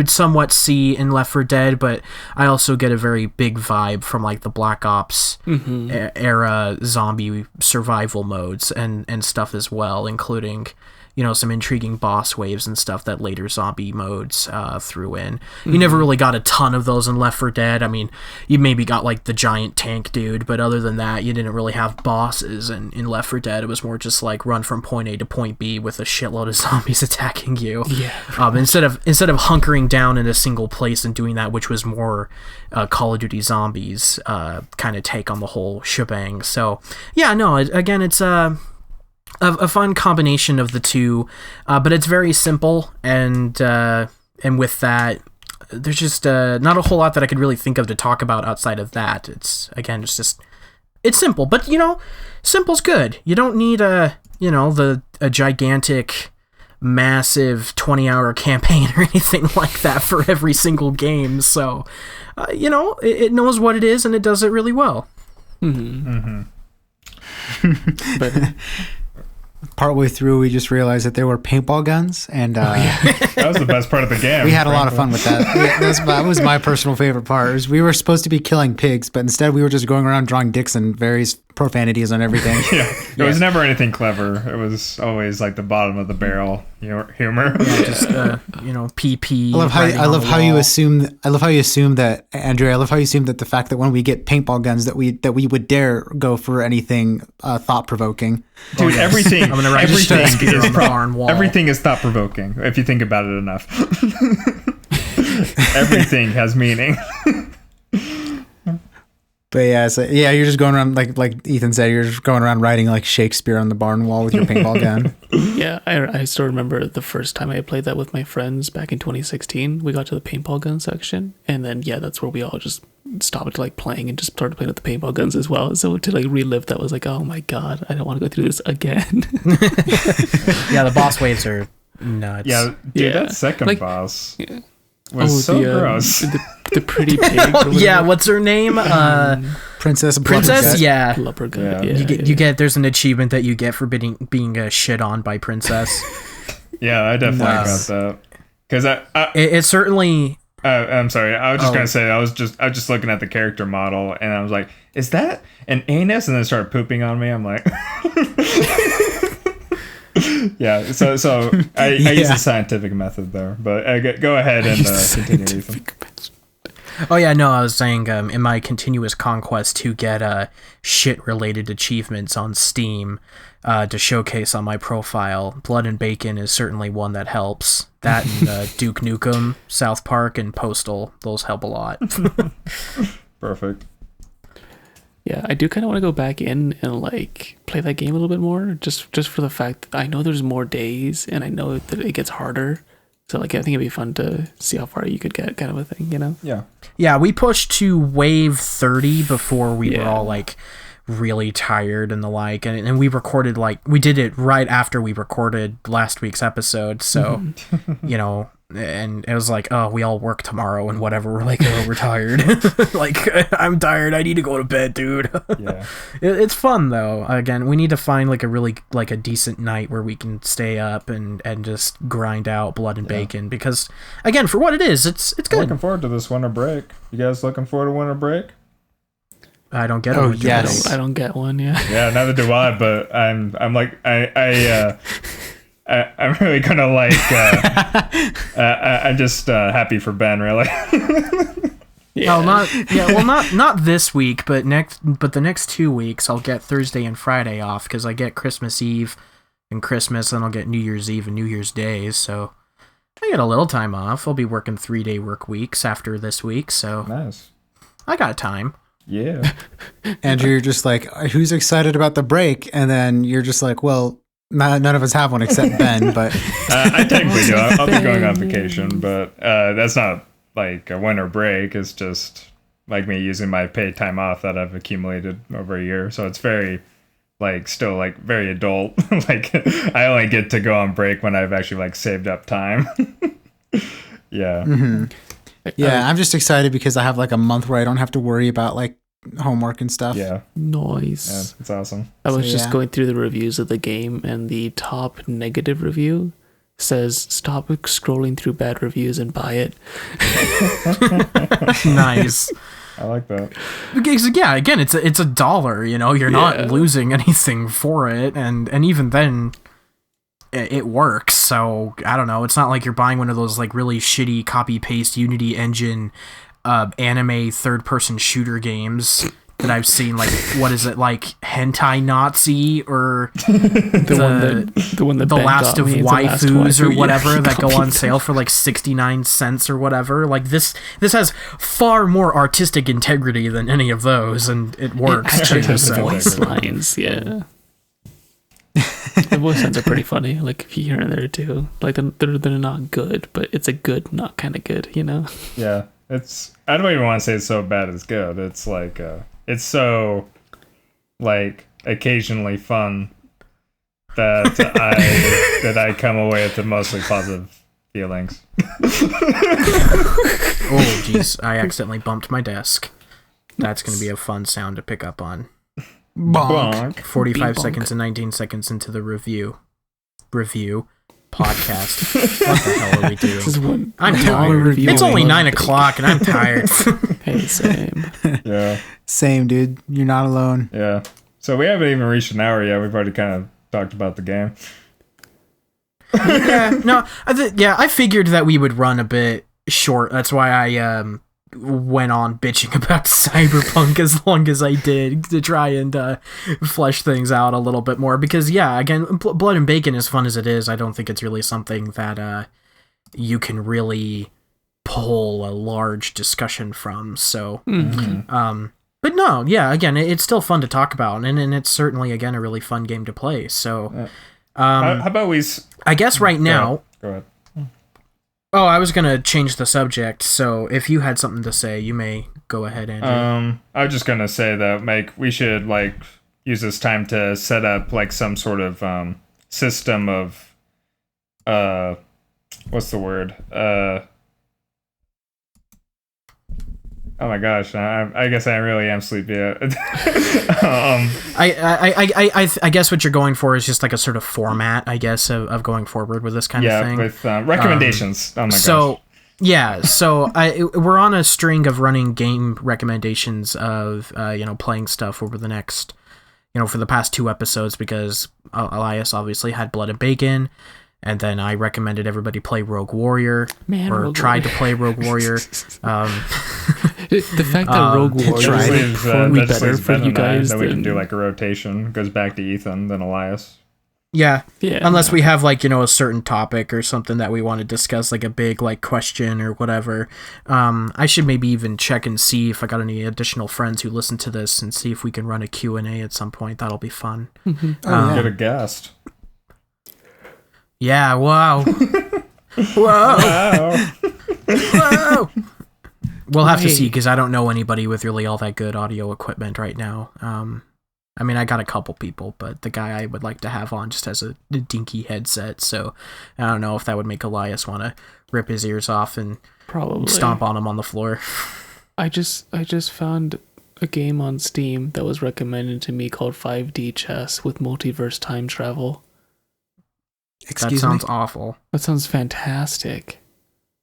Speaker 1: somewhat see in Left 4 Dead, but I also get a very big vibe from like the Black Ops era zombie survival modes and stuff as well, including, you know, some intriguing boss waves and stuff that later zombie modes threw in. You never really got a ton of those in Left 4 Dead. I mean, you maybe got like the giant tank dude, but other than that, you didn't really have bosses in Left 4 Dead. It was more just like run from point A to point B with a shitload of zombies attacking you.
Speaker 4: Yeah.
Speaker 1: Instead of hunkering down in a single place and doing that, which was more Call of Duty Zombies kind of take on the whole shebang. So yeah, no, again, it's a fun combination of the two, but it's very simple, and with that, there's just not a whole lot that I could really think of to talk about outside of that. It's again just it's simple, but you know, simple's good. You don't need a gigantic, massive 20-hour campaign or anything like that for every single game. So, you know, it knows what it is and it does it really well.
Speaker 2: But partway through, we just realized that there were paintball guns, and
Speaker 3: that was the best part of the game.
Speaker 2: We had a lot of fun with that. That was my personal favorite part. We were supposed to be killing pigs, but instead we were just going around drawing dicks in various profanities on everything.
Speaker 3: Yeah, it was never anything clever. It was always like the bottom of the barrel humor.
Speaker 1: Yeah, just PP.
Speaker 2: I love how you assume that, Andrew. I love how you assume that the fact that when we get paintball guns that we would dare go for anything thought provoking.
Speaker 3: Dude, everything. I'm gonna write
Speaker 1: everything on the barn wall.
Speaker 3: Everything is thought provoking if you think about it enough. Everything has meaning.
Speaker 2: But yeah, you're just going around like Ethan said. You're just going around writing like Shakespeare on the barn wall with your paintball gun.
Speaker 4: Yeah, I still remember the first time I played that with my friends back in 2016. We got to the paintball gun section, and then that's where we all just stopped like playing and just started playing with the paintball guns as well. So to like relive that was like, oh my god, I don't want to go through this again.
Speaker 1: Yeah, the boss waves are nuts.
Speaker 3: Yeah, dude, that second boss.
Speaker 4: Yeah.
Speaker 3: Was so gross.
Speaker 4: The pretty pig.
Speaker 1: Yeah, what's her name?
Speaker 2: Princess.
Speaker 1: Yeah.
Speaker 4: Blubbergut.
Speaker 1: You get. There's an achievement that you get for being shit on by Princess.
Speaker 3: Yeah, I definitely got that. Because
Speaker 1: it certainly.
Speaker 3: I'm sorry. I was just gonna say I was just looking at the character model and I was like, is that an anus? And then it started pooping on me. I'm like. Yeah, so I use the scientific method there, but go ahead and continue, Ethan.
Speaker 1: Oh yeah, no, I was saying in my continuous conquest to get shit-related achievements on Steam to showcase on my profile, Blood and Bacon is certainly one that helps. That and Duke Nukem, South Park, and Postal, those help a lot.
Speaker 3: Perfect.
Speaker 4: Yeah, I do kind of want to go back in and like play that game a little bit more, just for the fact that I know there's more days and I know that it gets harder. So like I think it'd be fun to see how far you could get, kind of a thing, you know?
Speaker 3: Yeah.
Speaker 1: Yeah, we pushed to wave 30 before we were all like really tired and the like, and we recorded we did it right after we recorded last week's episode, so and it was like, oh, we all work tomorrow and whatever. We're like, oh, we're tired. Like, I'm tired. I need to go to bed, dude.
Speaker 3: Yeah.
Speaker 1: It's fun though. Again, we need to find like a really like a decent night where we can stay up and just grind out Blood and Bacon, because again, for what it is, it's good.
Speaker 3: Looking forward to this winter break. You guys looking forward to winter break?
Speaker 1: I don't get it.
Speaker 2: Oh yes,
Speaker 4: I don't get one. Yeah.
Speaker 3: Yeah, neither do I. But I'm like I'm really gonna like. I'm just happy for Ben, really.
Speaker 1: Yeah. Not this week, but the next 2 weeks I'll get Thursday and Friday off because I get Christmas Eve and Christmas, and I'll get New Year's Eve and New Year's Days. So I get a little time off. I'll be working 3-day work weeks after this week, so
Speaker 3: nice.
Speaker 1: I got time.
Speaker 3: Yeah.
Speaker 2: Andrew, you're just like, who's excited about the break? And then you're just like, well, none of us have one except Ben, but
Speaker 3: I technically do. I'll be going on vacation, but that's not like a winter break. It's just like me using my paid time off that I've accumulated over a year. So it's very still very adult. Like I only get to go on break when I've actually saved up time. Yeah.
Speaker 2: Mm-hmm. Yeah, I'm just excited because I have a month where I don't have to worry about homework and stuff.
Speaker 3: Yeah.
Speaker 4: Nice.
Speaker 3: Yeah, it's awesome.
Speaker 4: I was just going through the reviews of the game, and the top negative review says, "Stop scrolling through bad reviews and buy it."
Speaker 1: Nice.
Speaker 3: I like that.
Speaker 1: Yeah, again, it's $1. You're not losing anything for it, and even then, it works. So I don't know. It's not like you're buying one of those really shitty copy paste Unity engine anime third-person shooter games that I've seen. What is it, Hentai Nazi or the
Speaker 4: one that
Speaker 1: the
Speaker 4: Ben
Speaker 1: Last
Speaker 4: got
Speaker 1: of
Speaker 4: me,
Speaker 1: Waifus or whatever that go on
Speaker 4: that.
Speaker 1: sale for 69 cents or whatever. This has far more artistic integrity than any of those, and it works.
Speaker 4: It actually
Speaker 1: too,
Speaker 4: has
Speaker 1: so.
Speaker 4: voice lines, yeah. The voice lines are pretty funny, here and there too. They're not good, but it's a good, not kind of good,
Speaker 3: Yeah, I don't even want to say it's so bad it's good. It's it's so occasionally fun that I come away with the mostly positive feelings.
Speaker 1: Oh jeez, I accidentally bumped my desk. That's going to be a fun sound to pick up on.
Speaker 2: Bonk.
Speaker 1: 45 seconds and 19 seconds into the review podcast. What the hell are we doing? I'm tired. It's only 9 o'clock and I'm tired.
Speaker 4: Hey, same.
Speaker 3: Yeah.
Speaker 2: Same, dude. You're not alone.
Speaker 3: Yeah. So we haven't even reached an hour yet. We've already kind of talked about the game.
Speaker 1: Yeah, no, I figured that we would run a bit short. That's why I went on bitching about Cyberpunk as long as I did to try and flesh things out a little bit more. Because yeah, again, Blood and Bacon, as fun as it is, I don't think it's really something that you can really pull a large discussion from. So, but no, yeah, again, it's still fun to talk about, and it's certainly again a really fun game to play. So,
Speaker 3: how about we?
Speaker 1: I guess right now.
Speaker 3: Go ahead.
Speaker 1: Oh, I was gonna change the subject. So if you had something to say, you may go ahead, Andrew.
Speaker 3: I was just gonna say that, Mike, we should use this time to set up some sort of system of what's the word? Oh my gosh! I guess I really am sleepy.
Speaker 1: I guess what you're going for is just like a sort of format, I guess, of going forward with this kind of thing.
Speaker 3: Yeah, with recommendations. Oh my gosh.
Speaker 1: So yeah, so we're on a string of running game recommendations of playing stuff over the next for the past 2 episodes, because Elias obviously had Blood and Bacon. And then I recommended everybody play Rogue Warrior, tried to play Rogue Warrior.
Speaker 4: The fact that Rogue Warrior is probably better for you guys.
Speaker 3: Then we can do a rotation. Goes back to Ethan, then Elias.
Speaker 1: Yeah. Unless we have a certain topic or something that we want to discuss, like a big question or whatever. I should maybe even check and see if I got any additional friends who listen to this and see if we can run a Q&A at some point. That'll be fun.
Speaker 3: Get a guest.
Speaker 1: Yeah, wow. Whoa. Whoa. We'll have to see, because I don't know anybody with really all that good audio equipment right now. I mean, I got a couple people, but the guy I would like to have on just has a dinky headset, so I don't know if that would make Elias want to rip his ears off and
Speaker 4: probably
Speaker 1: stomp on him on the floor.
Speaker 4: I just found a game on Steam that was recommended to me called 5D Chess with multiverse time travel.
Speaker 1: That sounds awful.
Speaker 4: That sounds fantastic.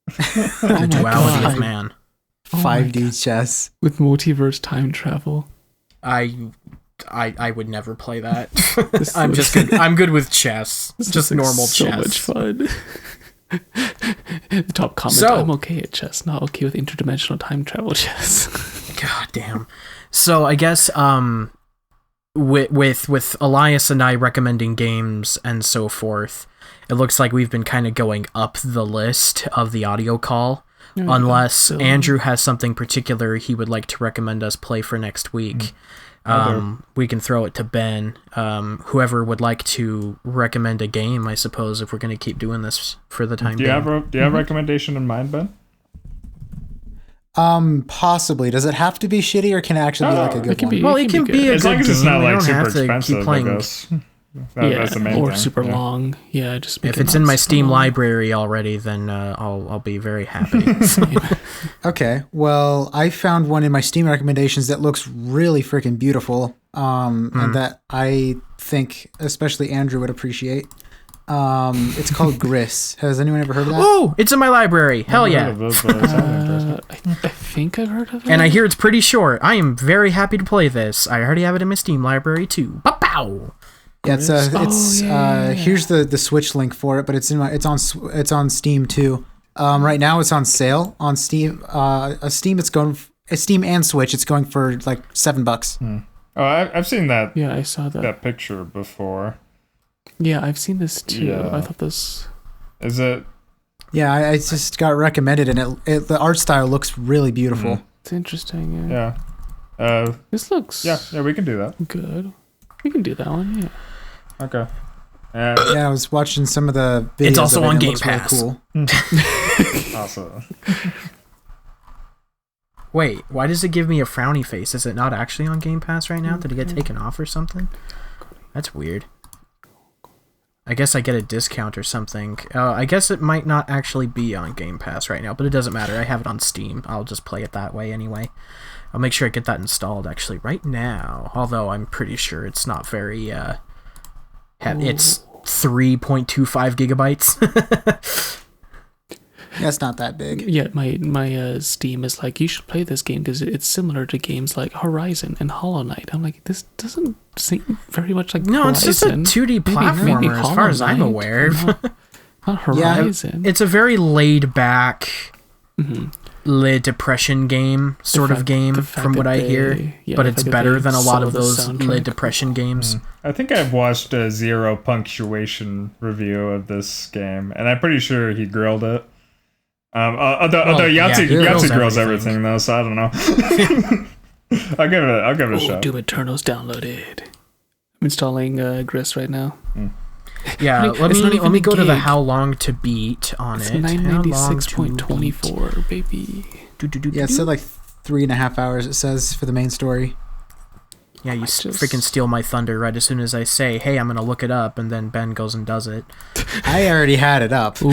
Speaker 1: The duality of man.
Speaker 2: 5D chess
Speaker 4: with multiverse time travel.
Speaker 1: I would never play that. I'm just good. I'm good with chess. Just normal
Speaker 4: so
Speaker 1: chess.
Speaker 4: So much fun. The top comment: I'm okay at chess, not okay with interdimensional time travel chess.
Speaker 1: God damn. So I guess with Elias and I recommending games and so forth, it looks like we've been kind of going up the list of the audio call. Unless Andrew has something particular he would like to recommend us play for next week. We can throw it to Ben. Whoever would like to recommend a game, I suppose, if we're going to keep doing this for the time being.
Speaker 3: Do you have a recommendation in mind, Ben?
Speaker 2: Possibly. Does it have to be shitty, or can it actually be a good one?
Speaker 1: Well, it can be a
Speaker 3: as
Speaker 1: good
Speaker 3: long as
Speaker 1: game.
Speaker 3: it's not
Speaker 1: We don't
Speaker 3: super
Speaker 1: have to
Speaker 3: expensive,
Speaker 1: keep playing.
Speaker 3: I guess. That's the main
Speaker 4: or
Speaker 3: thing.
Speaker 4: super long. Yeah, just
Speaker 1: if it's in my Steam library already, then I'll be very happy.
Speaker 2: Okay, well, I found one in my Steam recommendations that looks really freaking beautiful, and that I think especially Andrew would appreciate. It's called Gris. Has anyone ever heard of that?
Speaker 1: Oh, it's in my library. Hell yeah.
Speaker 4: I think I've heard of it.
Speaker 1: And I hear it's pretty short. I am very happy to play this. I already have it in my Steam library too. Pow!
Speaker 2: Yeah, here's the Switch link for it, but it's on Steam too. Right now it's on sale on Steam. Steam and Switch. It's going for like $7.
Speaker 3: Oh, I've seen that.
Speaker 4: Yeah, I saw
Speaker 3: that picture before.
Speaker 4: Yeah, I've seen this too.
Speaker 3: Yeah.
Speaker 4: I thought this.
Speaker 3: Is it?
Speaker 2: Yeah, I just got recommended, and the art style looks really beautiful.
Speaker 4: It's interesting.
Speaker 3: Yeah.
Speaker 4: This looks.
Speaker 3: Yeah, we can do that.
Speaker 4: Good. We can do that one. Yeah.
Speaker 3: Okay.
Speaker 2: Yeah, I was watching some of the videos.
Speaker 1: It's also on Game
Speaker 2: Pass. Really
Speaker 3: cool. Awesome.
Speaker 1: Wait, why does it give me a frowny face? Is it not actually on Game Pass right now? Did it get taken off or something? That's weird. I guess I get a discount or something. I guess it might not actually be on Game Pass right now, but it doesn't matter. I have it on Steam. I'll just play it that way anyway. I'll make sure I get that installed actually right now. Although I'm pretty sure it's not very... it's 3.25 gigabytes.
Speaker 2: That's not that big.
Speaker 4: Yeah, my Steam is like, you should play this game because it's similar to games like Horizon and Hollow Knight. I'm like, this doesn't seem very much like
Speaker 1: No,
Speaker 4: Horizon.
Speaker 1: it's just a 2D platformer as far as I'm
Speaker 4: Hollow
Speaker 1: aware.
Speaker 4: Knight, not Horizon.
Speaker 1: It's a very laid back, depression game sort of game from what I hear, but it's better than a lot of those lit depression games.
Speaker 3: I think I've watched a zero punctuation review of this game, and I'm pretty sure he grilled it. Although Yahtzee grills everything though, so I don't know. I'll give it a shot.
Speaker 4: Doom Eternal's downloaded. I'm installing Gris right now.
Speaker 1: Yeah, let me go to the how long to beat on
Speaker 4: it's
Speaker 1: it.
Speaker 4: 996.24, baby.
Speaker 2: Yeah, it said like 3.5 hours. It says for the main story.
Speaker 1: Yeah, you freaking steal my thunder right as soon as I say, "Hey, I'm gonna look it up," and then Ben goes and does it.
Speaker 2: I already had it up.
Speaker 4: Ooh.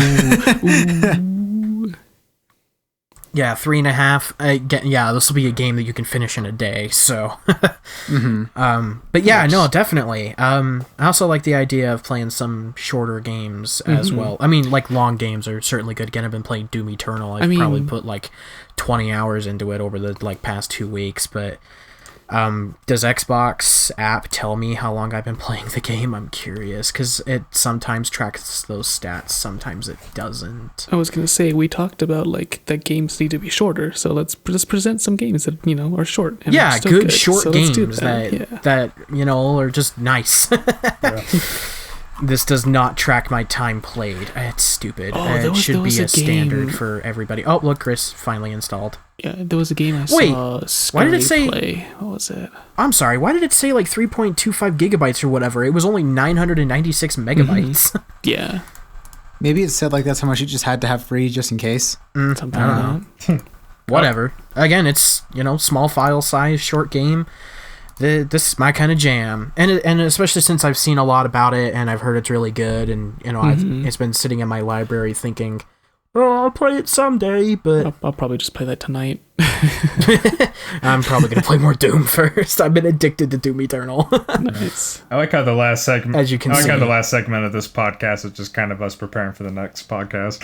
Speaker 1: Yeah, 3.5. Yeah, this will be a game that you can finish in a day. So, but yeah, no, definitely. I also like the idea of playing some shorter games as well. I mean, like long games are certainly good. Again, I've been playing Doom Eternal. I've probably put like 20 hours into it over the past 2 weeks. But does Xbox app tell me how long I've been playing the game? I'm curious because it sometimes tracks those stats, sometimes it doesn't.
Speaker 4: I was gonna say, we talked about like that games need to be shorter, so let's just present some games that are short. And
Speaker 1: yeah,
Speaker 4: still
Speaker 1: good short
Speaker 4: so
Speaker 1: games
Speaker 4: that
Speaker 1: are just nice. This does not track my time played. It's stupid. It should be a standard for everybody. Oh, look, Chris finally installed.
Speaker 4: Yeah, there was a game I saw.
Speaker 1: Why did it say?
Speaker 4: Play. What was it?
Speaker 1: I'm sorry. Why did it say like 3.25 gigabytes or whatever? It was only 996 megabytes.
Speaker 4: Yeah.
Speaker 2: Maybe it said like that's how much you just had to have free just in case.
Speaker 4: Something like that.
Speaker 1: Whatever. Again, it's small file size, short game. This is my kind of jam, and especially since I've seen a lot about it and I've heard it's really good, and it's been sitting in my library thinking, oh, I'll play it someday, but
Speaker 4: I'll probably just play that tonight.
Speaker 1: I'm probably gonna play more Doom first. I've been addicted to Doom Eternal.
Speaker 4: Nice.
Speaker 3: I like how the last segment,
Speaker 1: as you can see,
Speaker 3: how the last segment of this podcast is just kind of us preparing for the next podcast.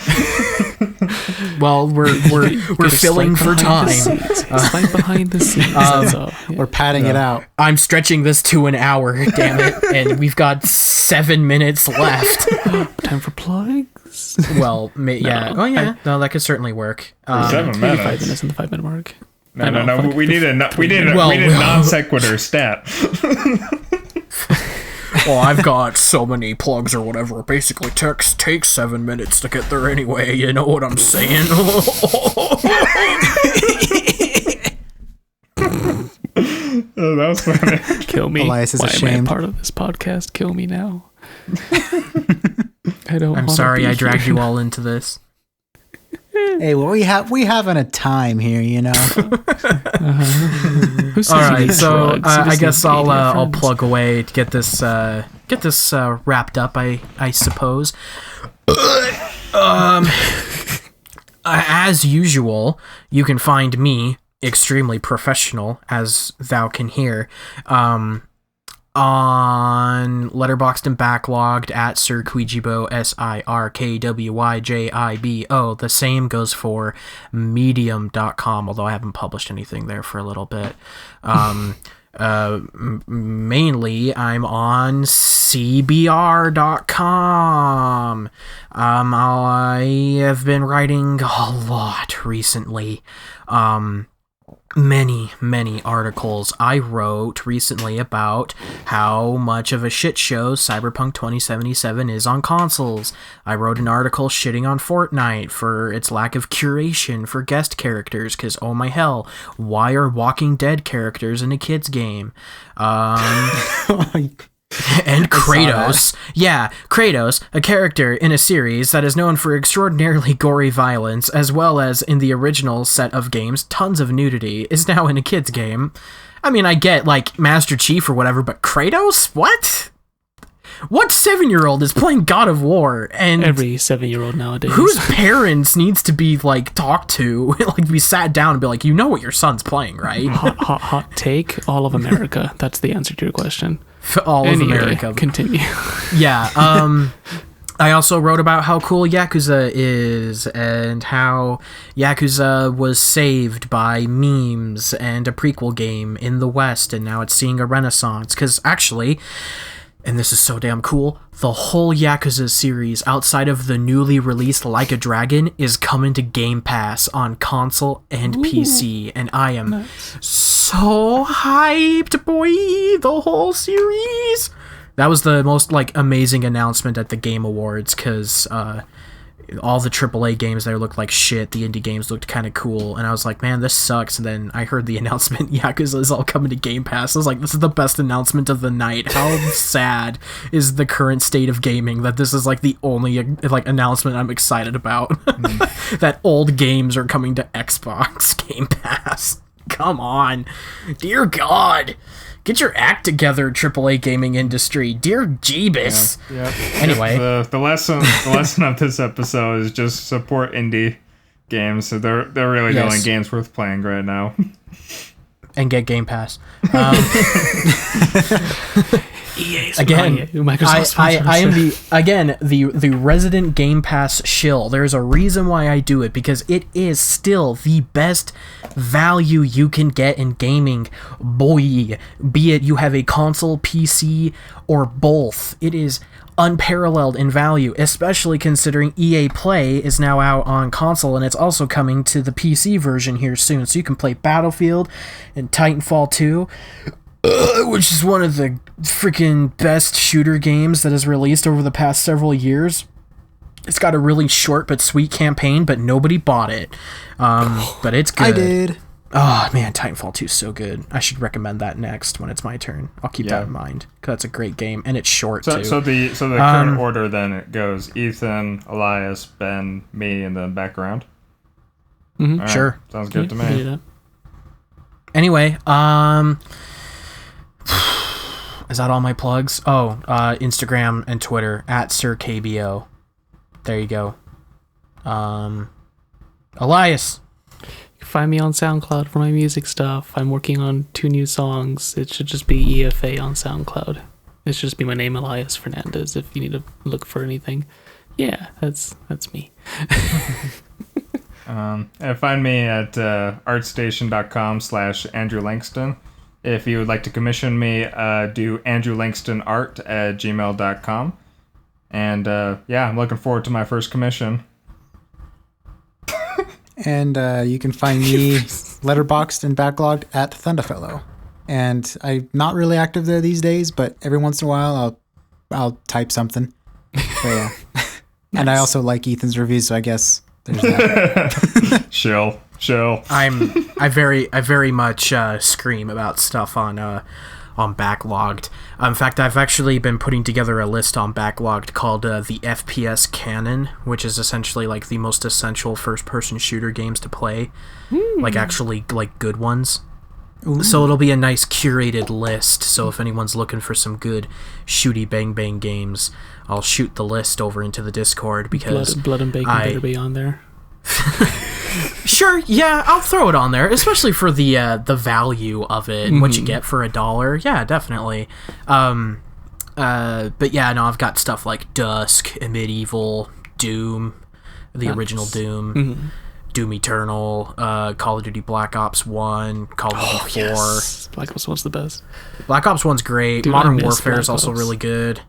Speaker 1: Well, we're filling for time.
Speaker 4: Slight behind the scenes. That's all. Yeah.
Speaker 2: We're padding it out.
Speaker 1: I'm stretching this to an hour, damn it, and we've got 7 minutes left.
Speaker 4: Time for plugs.
Speaker 1: Well, yeah. Oh yeah, no, that could certainly work.
Speaker 3: 7
Speaker 4: Maybe 5
Speaker 3: minutes.
Speaker 4: minutes in the 5 minute mark.
Speaker 3: No. We need a non sequitur stat.
Speaker 1: Well, I've got so many plugs or whatever. Basically, text takes 7 minutes to get there anyway. You know what I'm saying?
Speaker 3: Oh, that was funny.
Speaker 4: Kill me.
Speaker 2: Elias is
Speaker 4: Why am I
Speaker 2: ashamed.
Speaker 4: a part of this podcast? Kill me now. I don't.
Speaker 1: I'm sorry I dragged you all into this.
Speaker 2: Hey, well, we having a time here,
Speaker 4: Who says
Speaker 1: All
Speaker 4: you
Speaker 1: right,
Speaker 4: need
Speaker 1: so
Speaker 4: drugs? You
Speaker 1: I
Speaker 4: just
Speaker 1: guess
Speaker 4: need
Speaker 1: I'll
Speaker 4: idiot
Speaker 1: I'll
Speaker 4: friends.
Speaker 1: plug away to get this wrapped up. I suppose. As usual, you can find me extremely professional, as thou can hear, on Letterboxd and Backlogged at Sir Queejibo, SirKwyjibo. The same goes for Medium.com, although I haven't published anything there for a little bit. Mainly, I'm on CBR.com. I have been writing a lot recently. Many articles. I wrote recently about how much of a shit show Cyberpunk 2077 is on consoles. I wrote an article shitting on Fortnite for its lack of curation for guest characters, because oh my hell, why are Walking Dead characters in a kid's game? And Kratos. Yeah, Kratos, a character in a series that is known for extraordinarily gory violence, as well as in the original set of games, tons of nudity, is now in a kid's game. I mean, I get, like, Master Chief or whatever, but Kratos? What? What 7-year-old is playing God of War? And
Speaker 4: Every 7-year-old nowadays.
Speaker 1: whose parents needs to be, like, talked to, like, be sat down and be like, you know what your son's playing, right?
Speaker 4: Hot take. All of America. That's the answer to your question.
Speaker 1: All of
Speaker 4: Anyway,
Speaker 1: America.
Speaker 4: Continue.
Speaker 1: Yeah, I also wrote about how cool Yakuza is and how Yakuza was saved by memes and a prequel game in the West, and now it's seeing a renaissance. Because actually, and this is so damn cool, the whole Yakuza series, outside of the newly released Like a Dragon, is coming to Game Pass on console and PC, and I am so hyped, boy! The whole series! That was the most, amazing announcement at the Game Awards, because all the AAA games there looked like shit, the indie games looked kind of cool, and I was like, man, this sucks, and then I heard the announcement, Yakuza is all coming to Game Pass. I was like, this is the best announcement of the night. How sad is the current state of gaming that this is, the only, announcement I'm excited about? That old games are coming to Xbox Game Pass. Come on. Dear God. Get your act together, AAA gaming industry. Dear Jeebus.
Speaker 3: Yeah.
Speaker 1: Anyway.
Speaker 3: The lesson of this episode is just support indie games. So they're really the only games worth playing right now.
Speaker 1: And get Game Pass.
Speaker 4: EA's
Speaker 1: again,
Speaker 4: Microsoft
Speaker 1: I am the resident Game Pass shill. There's a reason why I do it, because it is still the best value you can get in gaming, boy. Be it you have a console, PC, or both. It is unparalleled in value, especially considering EA Play is now out on console, and it's also coming to the PC version here soon, so you can play Battlefield and Titanfall 2, which is one of the freaking best shooter games that has released over the past several years. It's got a really short but sweet campaign, but nobody bought it. But it's good.
Speaker 2: I did.
Speaker 1: Oh, man, Titanfall 2 is so good. I should recommend that next when it's my turn. I'll keep that in mind, because that's a great game, and it's short, too.
Speaker 3: So the current order, then, it goes Ethan, Elias, Ben, me, and then background?
Speaker 1: Mm-hmm.
Speaker 3: Right.
Speaker 1: Sure.
Speaker 3: Sounds good to me.
Speaker 1: Anyway, is that all my plugs? Oh, Instagram and Twitter, @SirKBO. There you go. Elias.
Speaker 4: You can find me on SoundCloud for my music stuff. I'm working on 2 new songs. It should just be EFA on SoundCloud. It should just be my name, Elias Fernandez, if you need to look for anything. Yeah, that's me.
Speaker 3: And find me at artstation.com/Andrew Langston. If you would like to commission me, do andrewlangstonart@gmail.com. And I'm looking forward to my first commission.
Speaker 2: And you can find me letterboxed and backlogged at Thunderfellow. And I'm not really active there these days, but every once in a while I'll type something. So, yeah. Nice. And I also like Ethan's reviews, so I guess there's that.
Speaker 3: Chill.
Speaker 1: I very much scream about stuff on Backlogged. In fact, I've actually been putting together a list on Backlogged called the FPS Canon, which is essentially the most essential first-person shooter games to play, actually good ones. Ooh. So it'll be a nice curated list. So if anyone's looking for some good shooty bang bang games, I'll shoot the list over into the Discord, because
Speaker 4: blood and bacon better be on there.
Speaker 1: Sure, yeah, I'll throw it on there, especially for the value of it, what you get for $1. Yeah, definitely. But yeah, no, I've got stuff like Dusk, Medieval, Doom, the original Doom, Doom Eternal, Call of Duty Black Ops 1, Call of Duty 4.
Speaker 4: Yes. Black Ops 1's the best.
Speaker 1: Black Ops 1's great.
Speaker 4: Dude,
Speaker 1: Modern Warfare is also really good.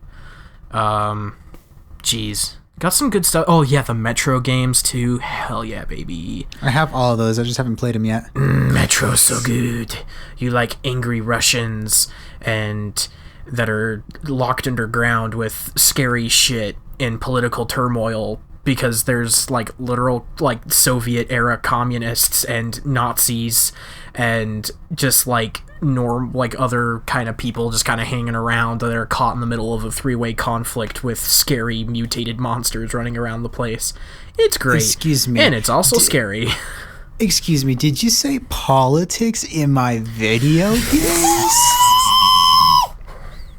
Speaker 1: Jeez. Got some good stuff. Oh, yeah, the Metro games, too. Hell yeah, baby.
Speaker 2: I have all of those. I just haven't played them yet.
Speaker 1: Metro's so good. You like angry Russians and that are locked underground with scary shit in political turmoil, because there's literal Soviet-era communists and Nazis and just other kind of people just kind of hanging around that are caught in the middle of a 3-way conflict with scary mutated monsters running around the place. It's great.
Speaker 2: Excuse me.
Speaker 1: And it's also scary.
Speaker 2: Excuse me, did you say politics in my video games?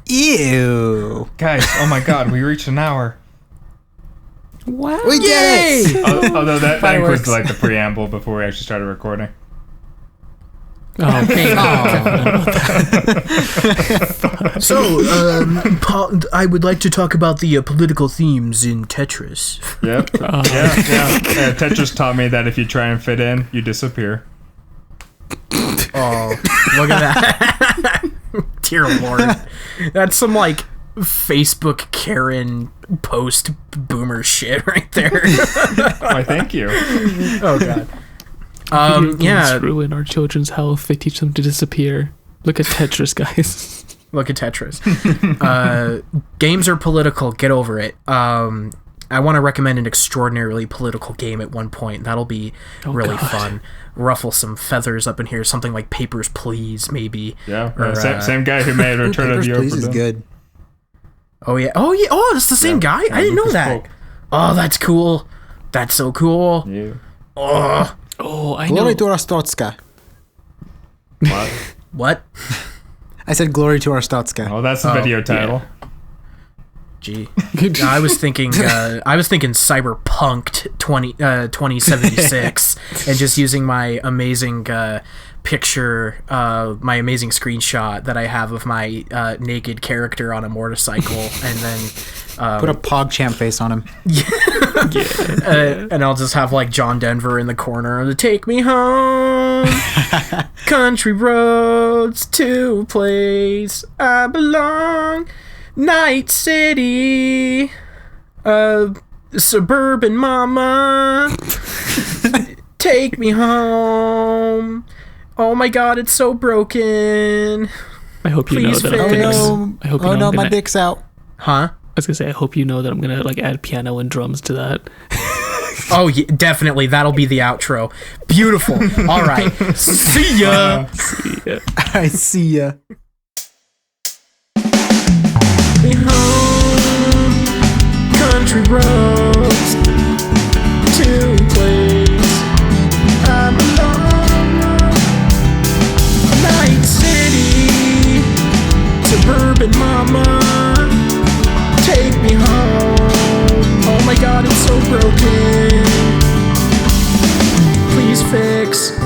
Speaker 2: Ew.
Speaker 3: Guys, oh my god, we reached an hour.
Speaker 4: Wow.
Speaker 2: We did it!
Speaker 3: Although that includes the preamble before we actually started recording.
Speaker 4: Oh,
Speaker 1: So, I would like to talk about the political themes in Tetris.
Speaker 3: Yep. Yeah. Tetris taught me that if you try and fit in, you disappear.
Speaker 1: Oh, look at that. Dear Lord. That's some, like, Facebook Karen post boomer shit right there.
Speaker 3: Why, thank you.
Speaker 1: Oh, God.
Speaker 4: Video games
Speaker 1: Yeah.
Speaker 4: ruin our children's health. They teach them to disappear. Look at Tetris, guys.
Speaker 1: Look at Tetris. Games are political. Get over it. I want to recommend an extraordinarily political game at one point. That'll be really fun. Ruffle some feathers up in here. Something like Papers, Please, maybe.
Speaker 3: Yeah.
Speaker 1: Or,
Speaker 3: same guy who made Return of the
Speaker 2: Papers, Please is
Speaker 3: Obra Dinn.
Speaker 2: good.
Speaker 1: Oh, yeah. Oh, that's the same guy? I didn't know
Speaker 3: Lucas
Speaker 1: that.
Speaker 3: Pope.
Speaker 1: Oh, that's cool. That's so cool.
Speaker 3: Yeah.
Speaker 1: Oh,
Speaker 4: I know.
Speaker 2: Glory to Rostotska.
Speaker 3: What?
Speaker 1: what?
Speaker 2: I said glory to Rostotska.
Speaker 3: Oh, that's the video title.
Speaker 1: Gee. No, I was thinking Cyberpunk 2076 and just using my amazing picture, my amazing screenshot that I have of my naked character on a motorcycle, and then
Speaker 2: Put a PogChamp face on him.
Speaker 1: and I'll just have like John Denver in the corner. Take me home, country roads to a place I belong. Night City, suburban mama, take me home. Oh my God, it's so broken.
Speaker 4: I hope you
Speaker 1: Please
Speaker 4: know that I'm
Speaker 1: fix.
Speaker 4: gonna. I hope you know I'm
Speaker 2: my
Speaker 4: gonna,
Speaker 2: dick's out.
Speaker 1: Huh?
Speaker 4: I was gonna say, I hope you know that I'm gonna like add piano and drums to that.
Speaker 1: Oh, yeah, definitely. That'll be the outro. Beautiful. All right. See ya.
Speaker 2: I see ya.
Speaker 1: Me home, country roads to a place I belong. Night City, suburban mama, take me home. Oh my God, it's so broken. Please fix.